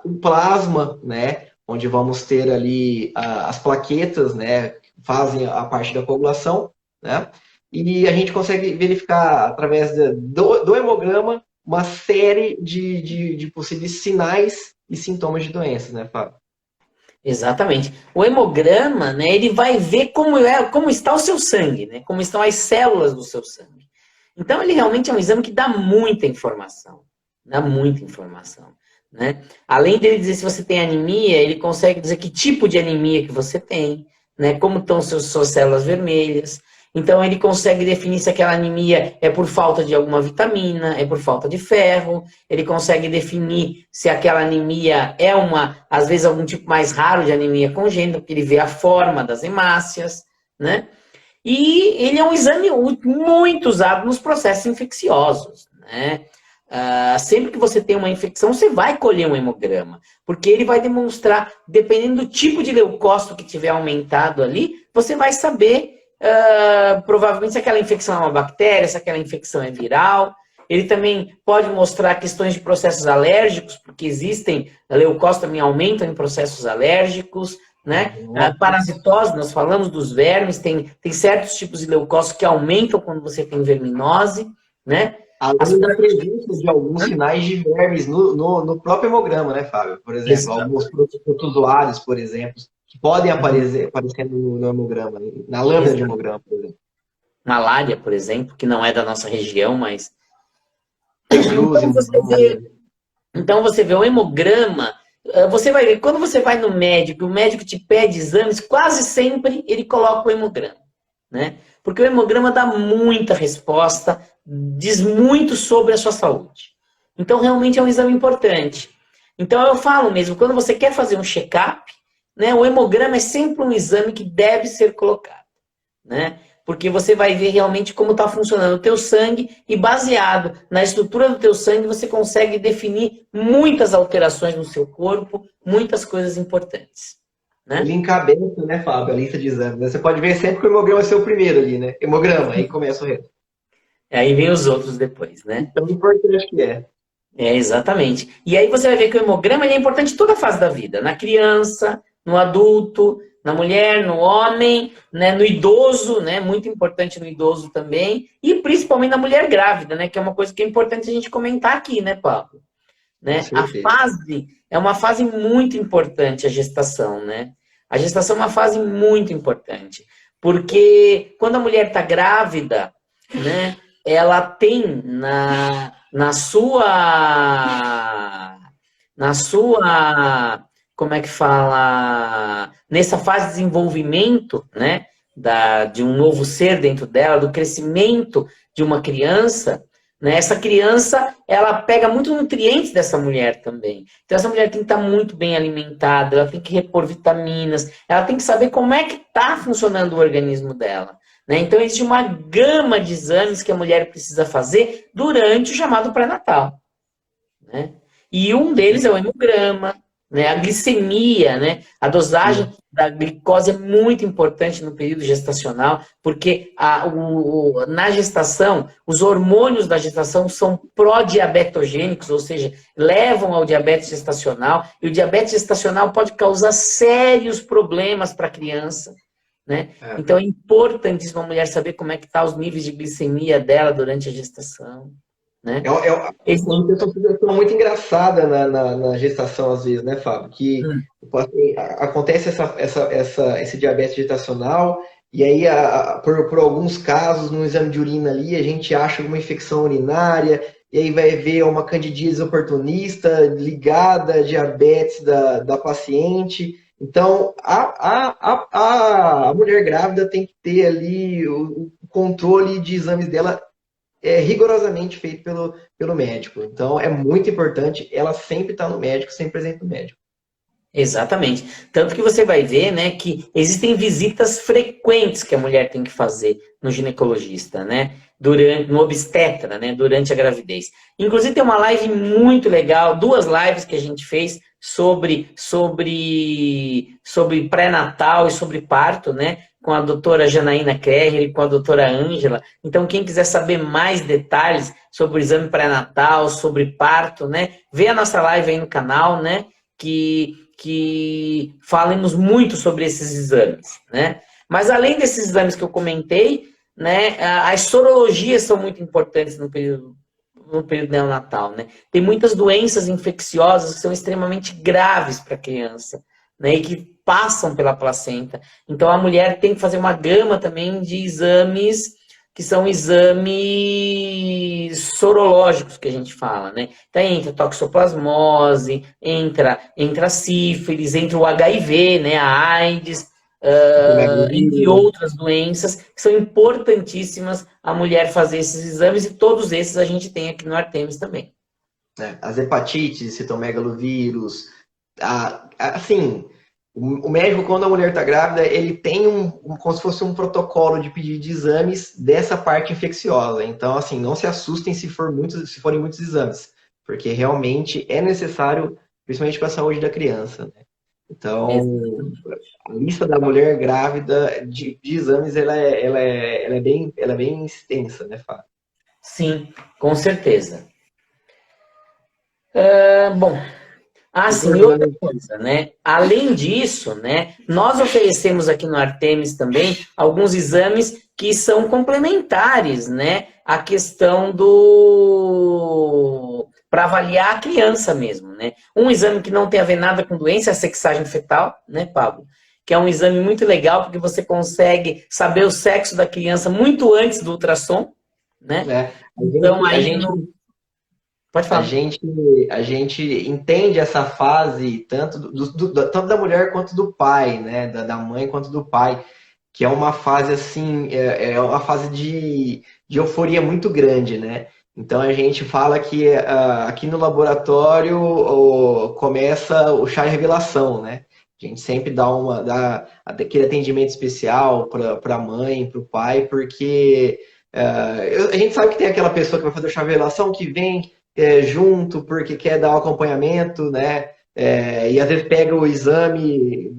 O plasma, né? Onde vamos ter ali as plaquetas, né? Que fazem a parte da coagulação, né? E a gente consegue verificar, através do hemograma, uma série de possíveis sinais e sintomas de doenças, né, Fábio? Exatamente. O hemograma, né, ele vai ver como está o seu sangue, né? Como estão as células do seu sangue. Então, ele realmente é um exame que dá muita informação. Dá muita informação. Né? Além dele dizer se você tem anemia, ele consegue dizer que tipo de anemia que você tem, né? Como estão suas células vermelhas. Então, ele consegue definir se aquela anemia é por falta de alguma vitamina, é por falta de ferro. Ele consegue definir se aquela anemia é às vezes, algum tipo mais raro de anemia congênita, porque ele vê a forma das hemácias, né? E ele é um exame muito usado nos processos infecciosos, né? Sempre que você tem uma infecção, você vai colher um hemograma, porque ele vai demonstrar, dependendo do tipo de leucócito que tiver aumentado ali, você vai saber, provavelmente, se aquela infecção é uma bactéria, se aquela infecção é viral. Ele também pode mostrar questões de processos alérgicos, porque existem leucócitos também aumentam em processos alérgicos, né? Parasitose, nós falamos dos vermes, tem certos tipos de leucócitos que aumentam quando você tem verminose, né? Além da presença de alguns sinais de vermes no próprio hemograma, né, Fábio? Por exemplo, Exato. alguns protozoários, por exemplo, que podem aparecer no hemograma, na lâmina de hemograma, por exemplo. Malária, por exemplo, que não é da nossa região, mas... Então você vê o hemograma, você vai ver, quando você vai no médico, o médico te pede exames, quase sempre ele coloca o hemograma, né? Porque o hemograma dá muita resposta, diz muito sobre a sua saúde. Então, realmente é um exame importante. Então, eu falo mesmo, quando você quer fazer um check-up, né, o hemograma é sempre um exame que deve ser colocado, né? Porque você vai ver realmente como está funcionando o teu sangue e baseado na estrutura do teu sangue, você consegue definir muitas alterações no seu corpo, muitas coisas importantes. Né? Ele encabeça, né, Fábio, a lista de exames. Você pode ver sempre que o hemograma é o seu primeiro ali, né? Hemograma, aí começa o resto. Aí vem os outros depois, né? Então, importante que é. É, exatamente. E aí você vai ver que o hemograma ele é importante em toda a fase da vida. Na criança, no adulto, na mulher, no homem, né, no idoso, né, muito importante no idoso também, e principalmente na mulher grávida, né, que é uma coisa que é importante a gente comentar aqui, né, Pablo? Né? A fase é uma fase muito importante, a gestação, né? A gestação é uma fase muito importante, porque quando a mulher está grávida, né, ela tem na sua, como é que fala, nessa fase de desenvolvimento, né, de um novo ser dentro dela, do crescimento de uma criança, né, essa criança, ela pega muito nutrientes dessa mulher também. Então, essa mulher tem que estar muito bem alimentada, ela tem que repor vitaminas, ela tem que saber como é que está funcionando o organismo dela. Né? Então, existe uma gama de exames que a mulher precisa fazer durante o chamado pré-natal. Né? E um deles é o hemograma, né? A glicemia, né? A dosagem da glicose é muito importante no período gestacional, porque na gestação, os hormônios da gestação são pró-diabetogênicos, ou seja, levam ao diabetes gestacional, e o diabetes gestacional pode causar sérios problemas para a criança. Né? Então é importantíssimo a mulher saber como é que tá os níveis de glicemia dela durante a gestação. Né? É uma situação muito engraçada na gestação, às vezes, né, Fábio? Que acontece esse diabetes gestacional, e aí, por alguns casos, no exame de urina ali, a gente acha uma infecção urinária, e aí vai ver uma candidíase oportunista ligada à diabetes da paciente. Então, a mulher grávida tem que ter ali o controle de exames dela rigorosamente feito pelo médico. Então, é muito importante ela sempre estar no médico, sempre presente no médico. Exatamente. Tanto que você vai ver, né, que existem visitas frequentes que a mulher tem que fazer no ginecologista, né, no obstetra, né, durante a gravidez. Inclusive tem uma live muito legal, 2 lives que a gente fez sobre pré-natal e sobre parto, né, com a doutora Janaína Kerrer e com a doutora Ângela. Então, quem quiser saber mais detalhes sobre o exame pré-natal, sobre parto, né, vê a nossa live aí no canal, né, que falemos muito sobre esses exames, né? Mas além desses exames que eu comentei, né, as sorologias são muito importantes no período neonatal, né? Tem muitas doenças infecciosas que são extremamente graves para a criança, né, e que passam pela placenta. Então a mulher tem que fazer uma gama também de exames que são exames sorológicos que a gente fala, né? Então entra a toxoplasmose, entra a sífilis, entra o HIV, né? A AIDS, entre outras doenças que são importantíssimas a mulher fazer esses exames, e todos esses a gente tem aqui no Artemis também. As hepatites, citomegalovírus, assim, o médico, quando a mulher está grávida, ele tem como se fosse um protocolo de pedido de exames dessa parte infecciosa. Então, assim, não se assustem se forem muitos exames, porque realmente é necessário, principalmente para a saúde da criança. Né? Então, a lista da mulher grávida de exames, ela é bem extensa, né, Fábio? Sim, com certeza. Bom... sim, outra coisa, né? Além disso, né, nós oferecemos aqui no Artemis também alguns exames que são complementares, né? A questão do... para avaliar a criança mesmo, né? Um exame que não tem a ver nada com doença é a sexagem fetal, né, Pablo? Que é um exame muito legal, porque você consegue saber o sexo da criança muito antes do ultrassom, né? É, Então, a aí... gente, Pode a falar. gente, a gente entende essa fase tanto, tanto da mulher quanto do pai, né? Da mãe quanto do pai, que é uma fase assim, é uma fase de euforia muito grande, né? Então a gente fala que aqui no laboratório começa o chá de revelação, né? A gente sempre dá aquele atendimento especial para a mãe, para o pai, porque a gente sabe que tem aquela pessoa que vai fazer o chá de revelação que vem junto porque quer dar o acompanhamento, né? E às vezes pega o exame,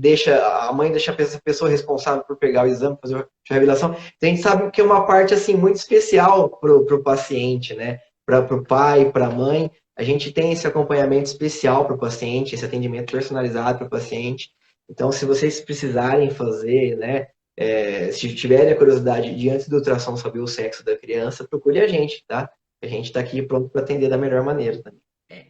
a mãe deixa a pessoa responsável por pegar o exame, fazer a revelação. Então a gente sabe que é uma parte assim muito especial para o paciente, né? Para o pai, para a mãe. A gente tem esse acompanhamento especial para o paciente, esse atendimento personalizado para o paciente. Então, se vocês precisarem fazer, né? Se tiverem a curiosidade de antes do ultrassom saber o sexo da criança, procure a gente, tá? A gente está aqui pronto para atender da melhor maneira também.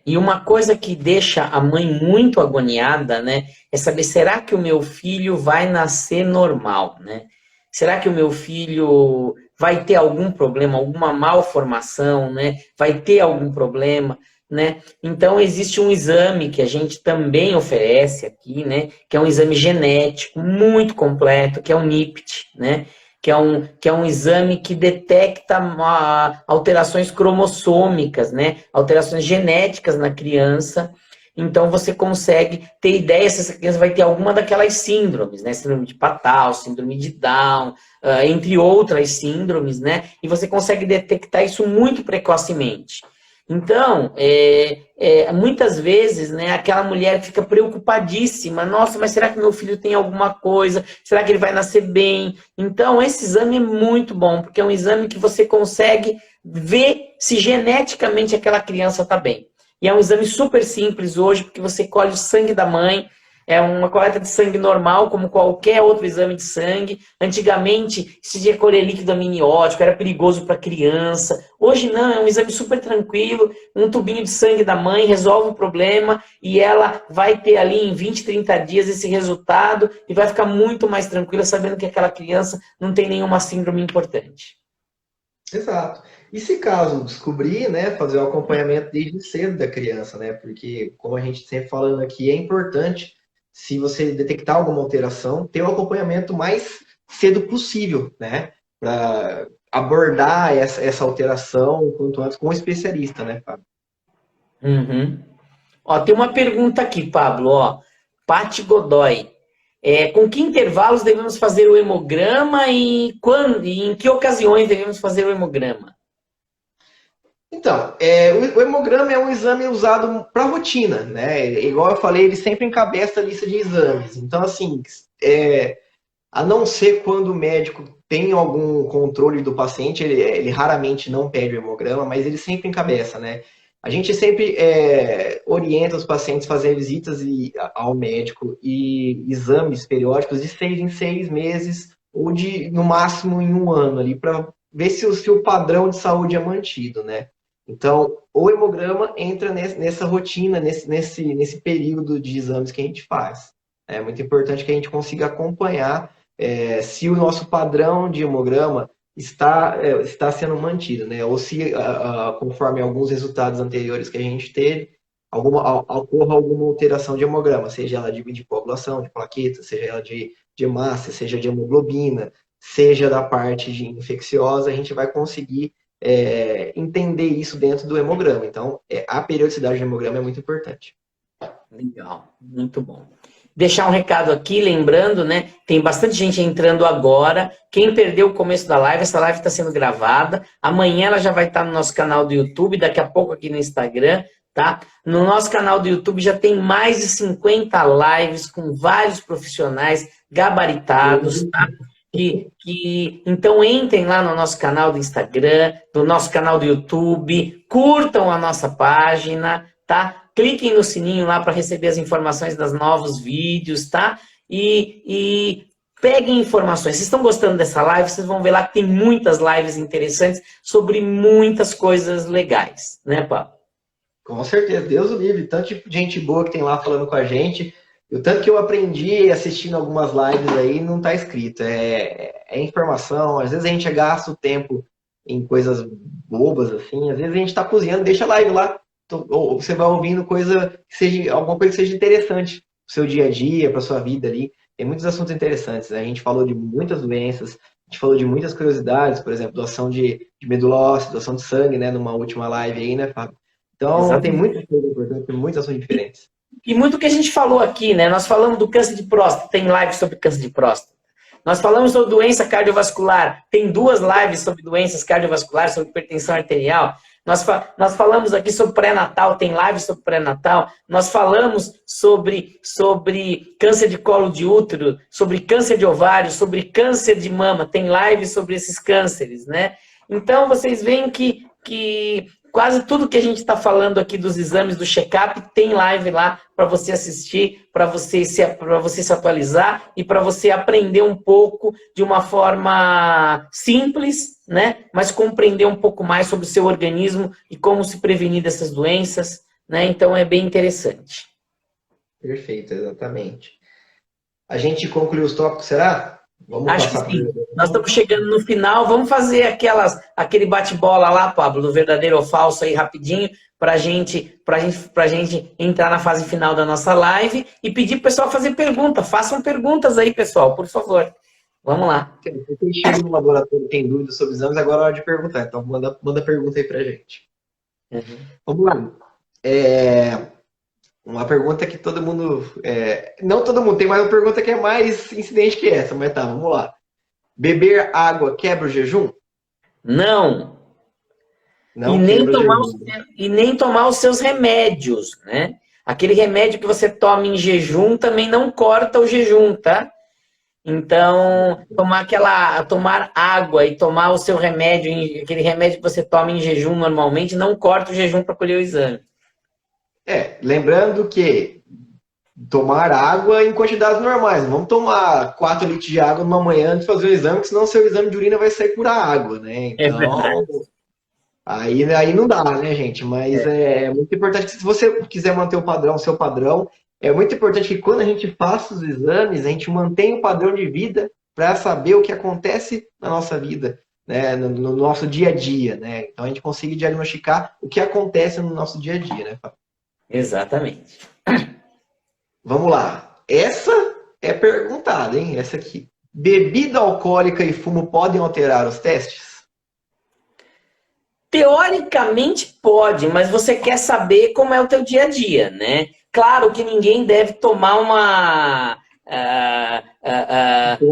E uma coisa que deixa a mãe muito agoniada, né, é saber, será que o meu filho vai nascer normal, né? Será que o meu filho vai ter algum problema, alguma malformação, né? Vai ter algum problema, né? Então existe um exame que a gente também oferece aqui, né, que é um exame genético muito completo, que é o NIPT, né? Que é um exame que detecta alterações cromossômicas, né? Alterações genéticas na criança. Então, você consegue ter ideia se essa criança vai ter alguma daquelas síndromes, né? Síndrome de Patau, síndrome de Down, entre outras síndromes, né? E você consegue detectar isso muito precocemente. Então, muitas vezes, né, aquela mulher fica preocupadíssima. Nossa, mas será que meu filho tem alguma coisa? Será que ele vai nascer bem? Então, esse exame é muito bom, porque é um exame que você consegue ver se geneticamente aquela criança está bem. E é um exame super simples hoje, porque você colhe o sangue da mãe, é uma coleta de sangue normal, como qualquer outro exame de sangue. Antigamente, se tinha colher líquido amniótico, era perigoso para criança. Hoje não, é um exame super tranquilo, um tubinho de sangue da mãe resolve o problema e ela vai ter ali em 20, 30 dias esse resultado e vai ficar muito mais tranquila sabendo que aquela criança não tem nenhuma síndrome importante. Exato. E se caso descobrir, né, fazer o acompanhamento desde cedo da criança, né? Porque, como a gente sempre falando aqui, é importante, se você detectar alguma alteração, ter o acompanhamento mais cedo possível, né? Para abordar essa alteração o quanto antes com um especialista, né, Fábio? Uhum. Ó, tem uma pergunta aqui, Pablo. Ó, Pati Godoy. Com que intervalos devemos fazer o hemograma e quando, e em que ocasiões devemos fazer o hemograma? Então, o hemograma é um exame usado para rotina, né? Igual eu falei, ele sempre encabeça a lista de exames. Então, assim, a não ser quando o médico tem algum controle do paciente, ele raramente não pede o hemograma, mas ele sempre encabeça, né? A gente sempre orienta os pacientes a fazer visitas ao médico e exames periódicos de 6 em 6 meses ou no máximo em um ano ali, para ver se o padrão de saúde é mantido, né? Então, o hemograma entra nessa rotina, nesse período de exames que a gente faz. É muito importante que a gente consiga acompanhar se o nosso padrão de hemograma está sendo mantido, né? Ou se, conforme alguns resultados anteriores que a gente teve, ocorra alguma alteração de hemograma, seja ela de coagulação, de plaquetas, seja ela de hemácia, seja de hemoglobina, seja da parte de infecciosa, a gente vai conseguir entender isso dentro do hemograma. Então, a periodicidade do hemograma é muito importante. Legal, muito bom. Deixar um recado aqui, lembrando, né? Tem bastante gente entrando agora. Quem perdeu o começo da live, essa live está sendo gravada. Amanhã ela já vai estar no nosso canal do YouTube, daqui a pouco aqui no Instagram, tá? No nosso canal do YouTube já tem mais de 50 lives com vários profissionais gabaritados, tá? Então entrem lá no nosso canal do Instagram, no nosso canal do YouTube, curtam a nossa página, tá? Cliquem no sininho lá para receber as informações dos novos vídeos, tá? E peguem informações. Vocês estão gostando dessa live? Vocês vão ver lá que tem muitas lives interessantes sobre muitas coisas legais, né, Pablo? Com certeza, Deus o livre. Tanto de gente boa que tem lá falando com a gente. O tanto que eu aprendi assistindo algumas lives aí não está escrito. É informação. Às vezes a gente gasta o tempo em coisas bobas, assim. Às vezes a gente está cozinhando, deixa a live lá. Ou você vai ouvindo coisa que seja, alguma coisa que seja interessante pro seu dia a dia, para sua vida ali. Tem muitos assuntos interessantes, né? A gente falou de muitas doenças, a gente falou de muitas curiosidades, por exemplo, doação de medula óssea, doação de sangue, né? Numa última live aí, né, Fábio? Então, Exatamente. tem muitas coisas importantes, tem muitos assuntos diferentes. E muito que a gente falou aqui, né? Nós falamos do câncer de próstata, tem live sobre câncer de próstata. Nós falamos sobre doença cardiovascular, tem 2 lives sobre doenças cardiovasculares, sobre hipertensão arterial. Nós falamos aqui sobre pré-natal, tem live sobre pré-natal. Nós falamos sobre câncer de colo de útero, sobre câncer de ovário, sobre câncer de mama, tem live sobre esses cânceres, né? Então, vocês veem que quase tudo que a gente está falando aqui dos exames do check-up tem live lá para você assistir, para você se atualizar e para você aprender um pouco de uma forma simples, né? Mas compreender um pouco mais sobre o seu organismo e como se prevenir dessas doenças, né? Então é bem interessante. Perfeito, exatamente. A gente concluiu os tópicos, será? Vamos Acho que sim. Nós estamos chegando no final. Vamos fazer aquele bate-bola lá, Pablo, do verdadeiro ou falso aí rapidinho, pra gente entrar na fase final da nossa live e pedir pro pessoal fazer pergunta. Façam perguntas aí, pessoal, por favor. Vamos lá. Quem chega no laboratório e tem dúvidas sobre exames, agora é hora de perguntar. Então manda pergunta aí pra gente. Uhum. Vamos lá. Uma pergunta que todo mundo... não todo mundo tem, mas uma pergunta que é mais incidente que essa. Mas tá, vamos lá. Beber água quebra o jejum? Não. Não E nem tomar os seus remédios, né? Aquele remédio que você toma em jejum também não corta o jejum, tá? Então, tomar água e tomar o seu remédio, aquele remédio que você toma em jejum normalmente, não corta o jejum para colher o exame. Lembrando que tomar água em quantidades normais. Não vamos tomar 4 litros de água numa manhã antes de fazer o exame, porque senão o seu exame de urina vai sair pura água, né? Então, aí não dá, né, gente? Mas é muito importante que se você quiser manter o seu padrão, é muito importante que quando a gente faça os exames, a gente mantenha o padrão de vida para saber o que acontece na nossa vida, né? No nosso dia a dia, né? Então a gente consiga diagnosticar o que acontece no nosso dia a dia, né, Fábio? Exatamente. Vamos lá. Essa é perguntada, hein? Essa aqui. Bebida alcoólica e fumo podem alterar os testes? Teoricamente pode, mas você quer saber como é o teu dia a dia, né? Claro que ninguém deve tomar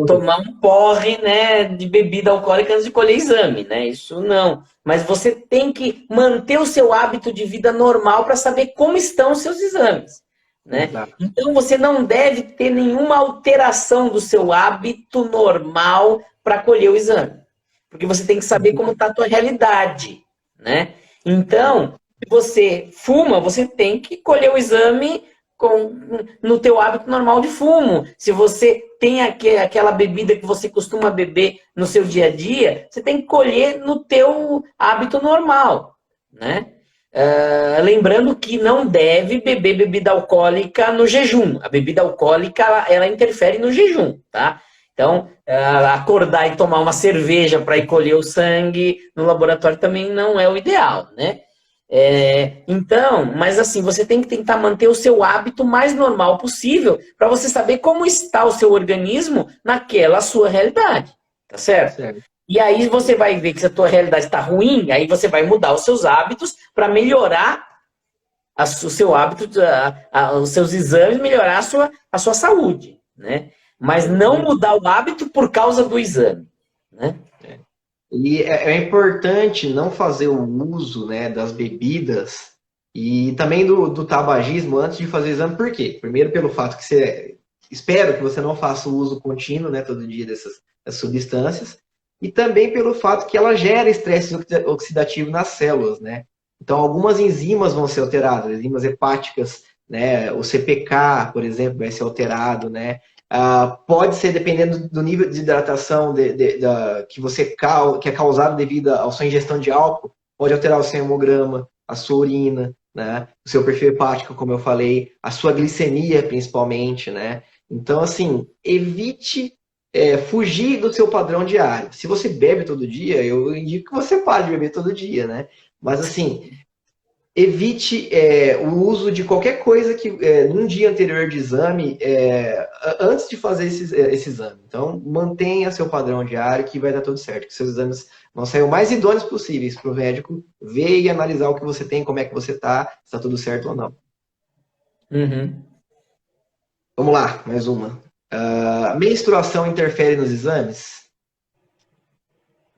tomar um porre, né, de bebida alcoólica antes de colher exame, né? Isso não. Mas você tem que manter o seu hábito de vida normal para saber como estão os seus exames, né? Então você não deve ter nenhuma alteração do seu hábito normal para colher o exame, porque você tem que saber como está a tua realidade, né? Então, se você fuma, você tem que colher o exame no teu hábito normal de fumo. Se você tem aquela bebida que você costuma beber no seu dia a dia, você tem que colher no teu hábito normal, né? Lembrando que não deve beber bebida alcoólica no jejum. A bebida alcoólica, ela interfere no jejum, tá? Então, acordar e tomar uma cerveja para ir colher o sangue no laboratório também não é o ideal, né? Então, mas assim, você tem que tentar manter o seu hábito mais normal possível para você saber como está o seu organismo naquela sua realidade, tá certo? E aí você vai ver que se a tua realidade está ruim, aí você vai mudar os seus hábitos para melhorar o seu hábito, os seus exames, melhorar a sua saúde, né? Mas não mudar o hábito por causa do exame, né? E é importante não fazer o uso, né, das bebidas e também do tabagismo antes de fazer o exame. Por quê? Primeiro pelo fato que espero que você não faça o uso contínuo, né, todo dia dessas substâncias. E também pelo fato que ela gera estresse oxidativo nas células, né? Então algumas enzimas vão ser alteradas, enzimas hepáticas, né? O CPK, por exemplo, vai ser alterado, né? Pode ser, dependendo do nível de hidratação que é causado devido à sua ingestão de álcool, pode alterar o seu hemograma, a sua urina, né? O seu perfil hepático, como eu falei, a sua glicemia, principalmente, né? Então, assim, evite fugir do seu padrão diário. Se você bebe todo dia, eu indico que você pare de beber todo dia, né? Mas, assim, evite o uso de qualquer coisa que num dia anterior de exame, antes de fazer esse exame. Então, mantenha seu padrão diário que vai dar tudo certo, que seus exames vão sair o mais idôneos possíveis para o médico ver e analisar o que você tem, como é que você está, se está tudo certo ou não. Uhum. Vamos lá, mais uma. Menstruação interfere nos exames?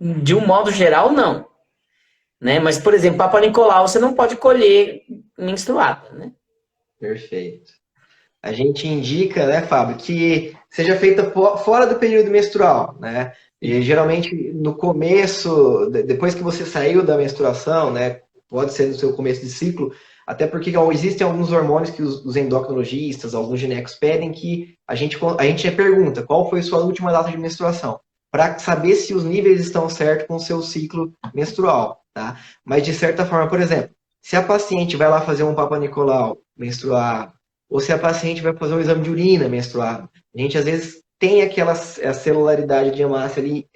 De um modo geral, não. Né? Mas, por exemplo, Papa Nicolau, você não pode colher menstruada, né? Perfeito. A gente indica, né, Fábio, que seja feita fora do período menstrual, né? E geralmente no começo, depois que você saiu da menstruação, né, pode ser no seu começo de ciclo, até porque existem alguns hormônios que os endocrinologistas, alguns ginecos pedem que a gente pergunta qual foi sua última data de menstruação, para saber se os níveis estão certos com o seu ciclo menstrual, tá? Mas de certa forma, por exemplo, se a paciente vai lá fazer um Papa Nicolau menstruado, ou se a paciente vai fazer um exame de urina menstruado. A gente, às vezes, tem aquela celularidade de hemácia ali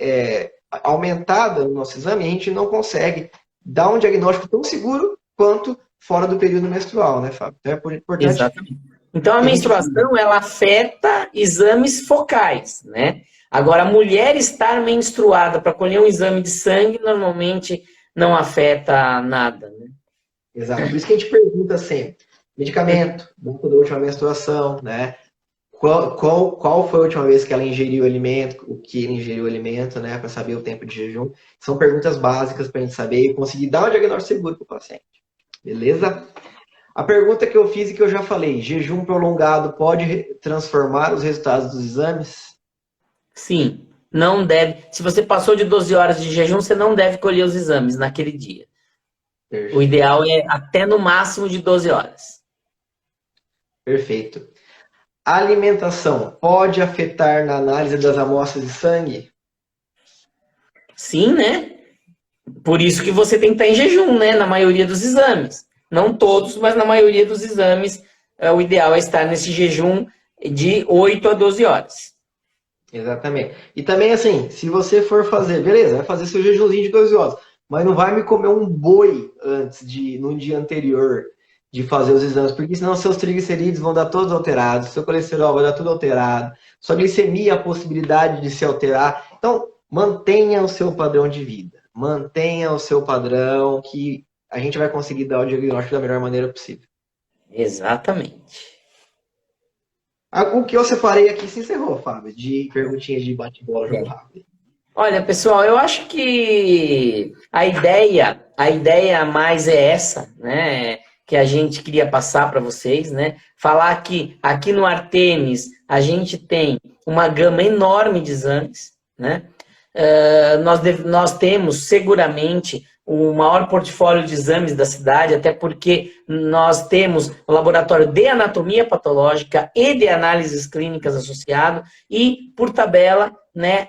aumentada no nosso exame e a gente não consegue dar um diagnóstico tão seguro quanto fora do período menstrual, né, Fábio? Então é importante. Exatamente. Então, a menstruação, ela afeta exames focais, né? Agora, a mulher estar menstruada para colher um exame de sangue, normalmente não afeta nada, né? Exato. Por isso que a gente pergunta sempre. Medicamento, data da última menstruação, né? Qual foi a última vez que ela ingeriu alimento, o que ele ingeriu alimento, né? Para saber o tempo de jejum. São perguntas básicas para a gente saber e conseguir dar um diagnóstico seguro para o paciente. Beleza? A pergunta que eu fiz e que eu já falei, jejum prolongado pode transformar os resultados dos exames? Sim, não deve. Se você passou de 12 horas de jejum, você não deve colher os exames naquele dia. Perfeito. O ideal é até no máximo de 12 horas. Perfeito. A alimentação pode afetar na análise das amostras de sangue? Sim, né? Por isso que você tem que estar em jejum, né? Na maioria dos exames. Não todos, mas na maioria dos exames, o ideal é estar nesse jejum de 8 a 12 horas. Exatamente. E também, assim, se você for fazer, beleza, vai fazer seu jejumzinho de 12 horas, mas não vai me comer um boi no dia anterior de fazer os exames, porque senão seus triglicerídeos vão dar todos alterados, seu colesterol vai dar tudo alterado, sua glicemia, a possibilidade de se alterar. Então, mantenha o seu padrão de vida, mantenha o seu padrão, que a gente vai conseguir dar o diagnóstico da melhor maneira possível. Exatamente. O que eu separei aqui se encerrou, Fábio, de perguntinhas de bate-bola, jogo rápido. Olha, pessoal, eu acho que a ideia mais é essa, né? Que a gente queria passar para vocês, né? Falar que aqui no Artemis a gente tem uma gama enorme de exames, né? Nós temos seguramente o maior portfólio de exames da cidade, até porque nós temos o laboratório de anatomia patológica e de análises clínicas associado e, por tabela, né,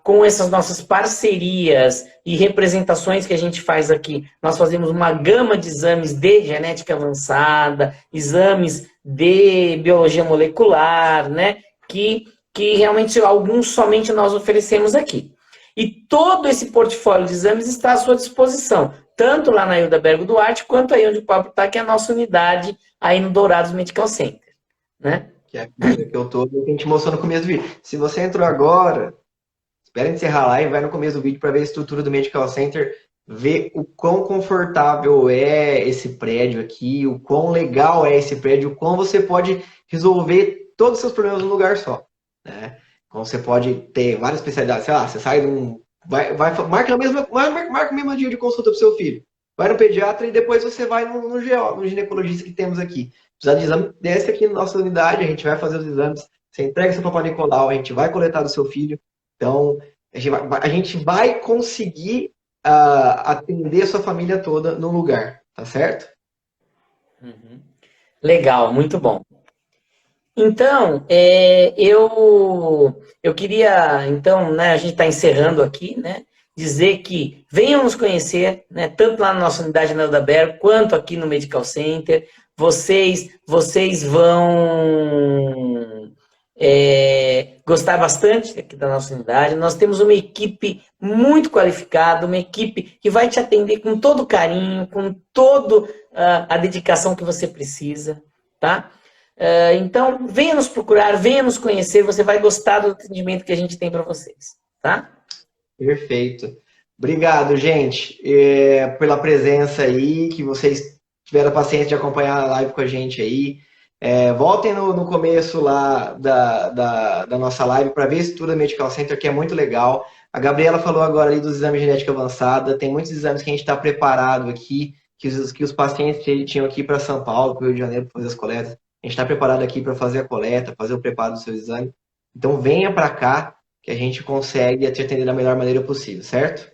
com essas nossas parcerias e representações que a gente faz aqui, nós fazemos uma gama de exames de genética avançada, exames de biologia molecular, né, que realmente alguns somente nós oferecemos aqui. E todo esse portfólio de exames está à sua disposição, tanto lá na Hilda Bergo Duarte, quanto aí onde o Pablo está, que é a nossa unidade aí no Dourados Medical Center, né? Que é aquilo que eu tô, que a gente mostrou no começo do vídeo. Se você entrou agora, espera encerrar lá e vai no começo do vídeo para ver a estrutura do Medical Center, ver o quão confortável é esse prédio aqui, o quão legal é esse prédio, o quão você pode resolver todos os seus problemas num lugar só, né? Então você pode ter várias especialidades, sei lá, você sai de um... marca o mesmo dia de consulta para o seu filho. Vai no pediatra e depois você vai no ginecologista que temos aqui. Precisar de exame, desce aqui na nossa unidade, a gente vai fazer os exames, você entrega seu Papai Nicolau, a gente vai coletar do seu filho. Então, a gente vai conseguir atender a sua família toda no lugar, tá certo? Uhum. Legal, muito bom. Então, eu queria, então, né, a gente está encerrando aqui, né, dizer que venham nos conhecer, né, tanto lá na nossa unidade na Eldaber, quanto aqui no Medical Center. Vocês vão gostar bastante aqui da nossa unidade. Nós temos uma equipe muito qualificada, uma equipe que vai te atender com todo carinho, com toda a dedicação que você precisa, tá? Então, venha nos procurar, venha nos conhecer, você vai gostar do atendimento que a gente tem para vocês, tá? Perfeito. Obrigado, gente, pela presença aí, que vocês tiveram a paciência de acompanhar a live com a gente aí. Voltem no começo lá da nossa live para ver a estrutura do Medical Center, que é muito legal. A Gabriela falou agora ali dos exames de genética avançada. Tem muitos exames que a gente está preparado aqui, que os pacientes tinham aqui para São Paulo, para o Rio de Janeiro, para fazer as coletas. A gente está preparado aqui para fazer a coleta, fazer o preparo do seu exame. Então venha para cá, que a gente consegue te atender da melhor maneira possível, certo?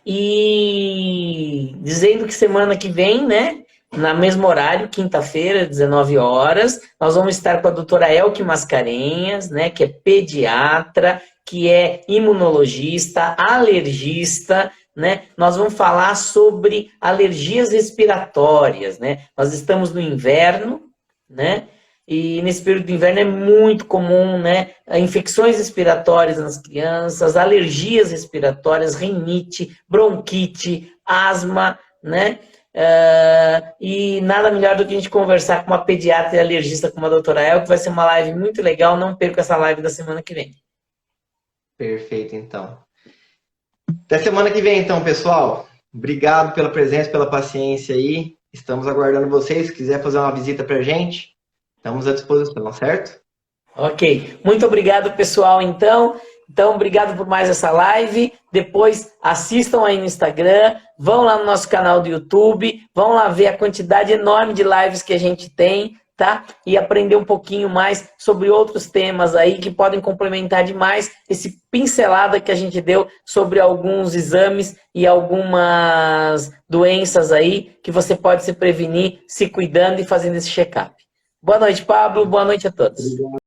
E dizendo que semana que vem, né, na mesmo horário, quinta-feira, 19 horas, nós vamos estar com a doutora Elke Mascarenhas, né, que é pediatra, que é imunologista, alergista, né? Nós vamos falar sobre alergias respiratórias, né? Nós estamos no inverno, né? E nesse período do inverno é muito comum, né? Infecções respiratórias nas crianças, alergias respiratórias, rinite, bronquite, asma, né? E nada melhor do que a gente conversar com uma pediatra e alergista como a doutora El, que vai ser uma live muito legal. Não perca essa live da semana que vem. Perfeito, então. Até semana que vem, então, pessoal. Obrigado pela presença, pela paciência aí. Estamos aguardando vocês. Se quiser fazer uma visita pra gente, estamos à disposição, certo? Ok. Muito obrigado, pessoal, então. Então, obrigado por mais essa live. Depois, assistam aí no Instagram, vão lá no nosso canal do YouTube, vão lá ver a quantidade enorme de lives que a gente tem, tá? E aprender um pouquinho mais sobre outros temas aí que podem complementar demais esse pincelada que a gente deu sobre alguns exames e algumas doenças aí que você pode se prevenir se cuidando e fazendo esse check-up. Boa noite, Pablo. Boa noite a todos.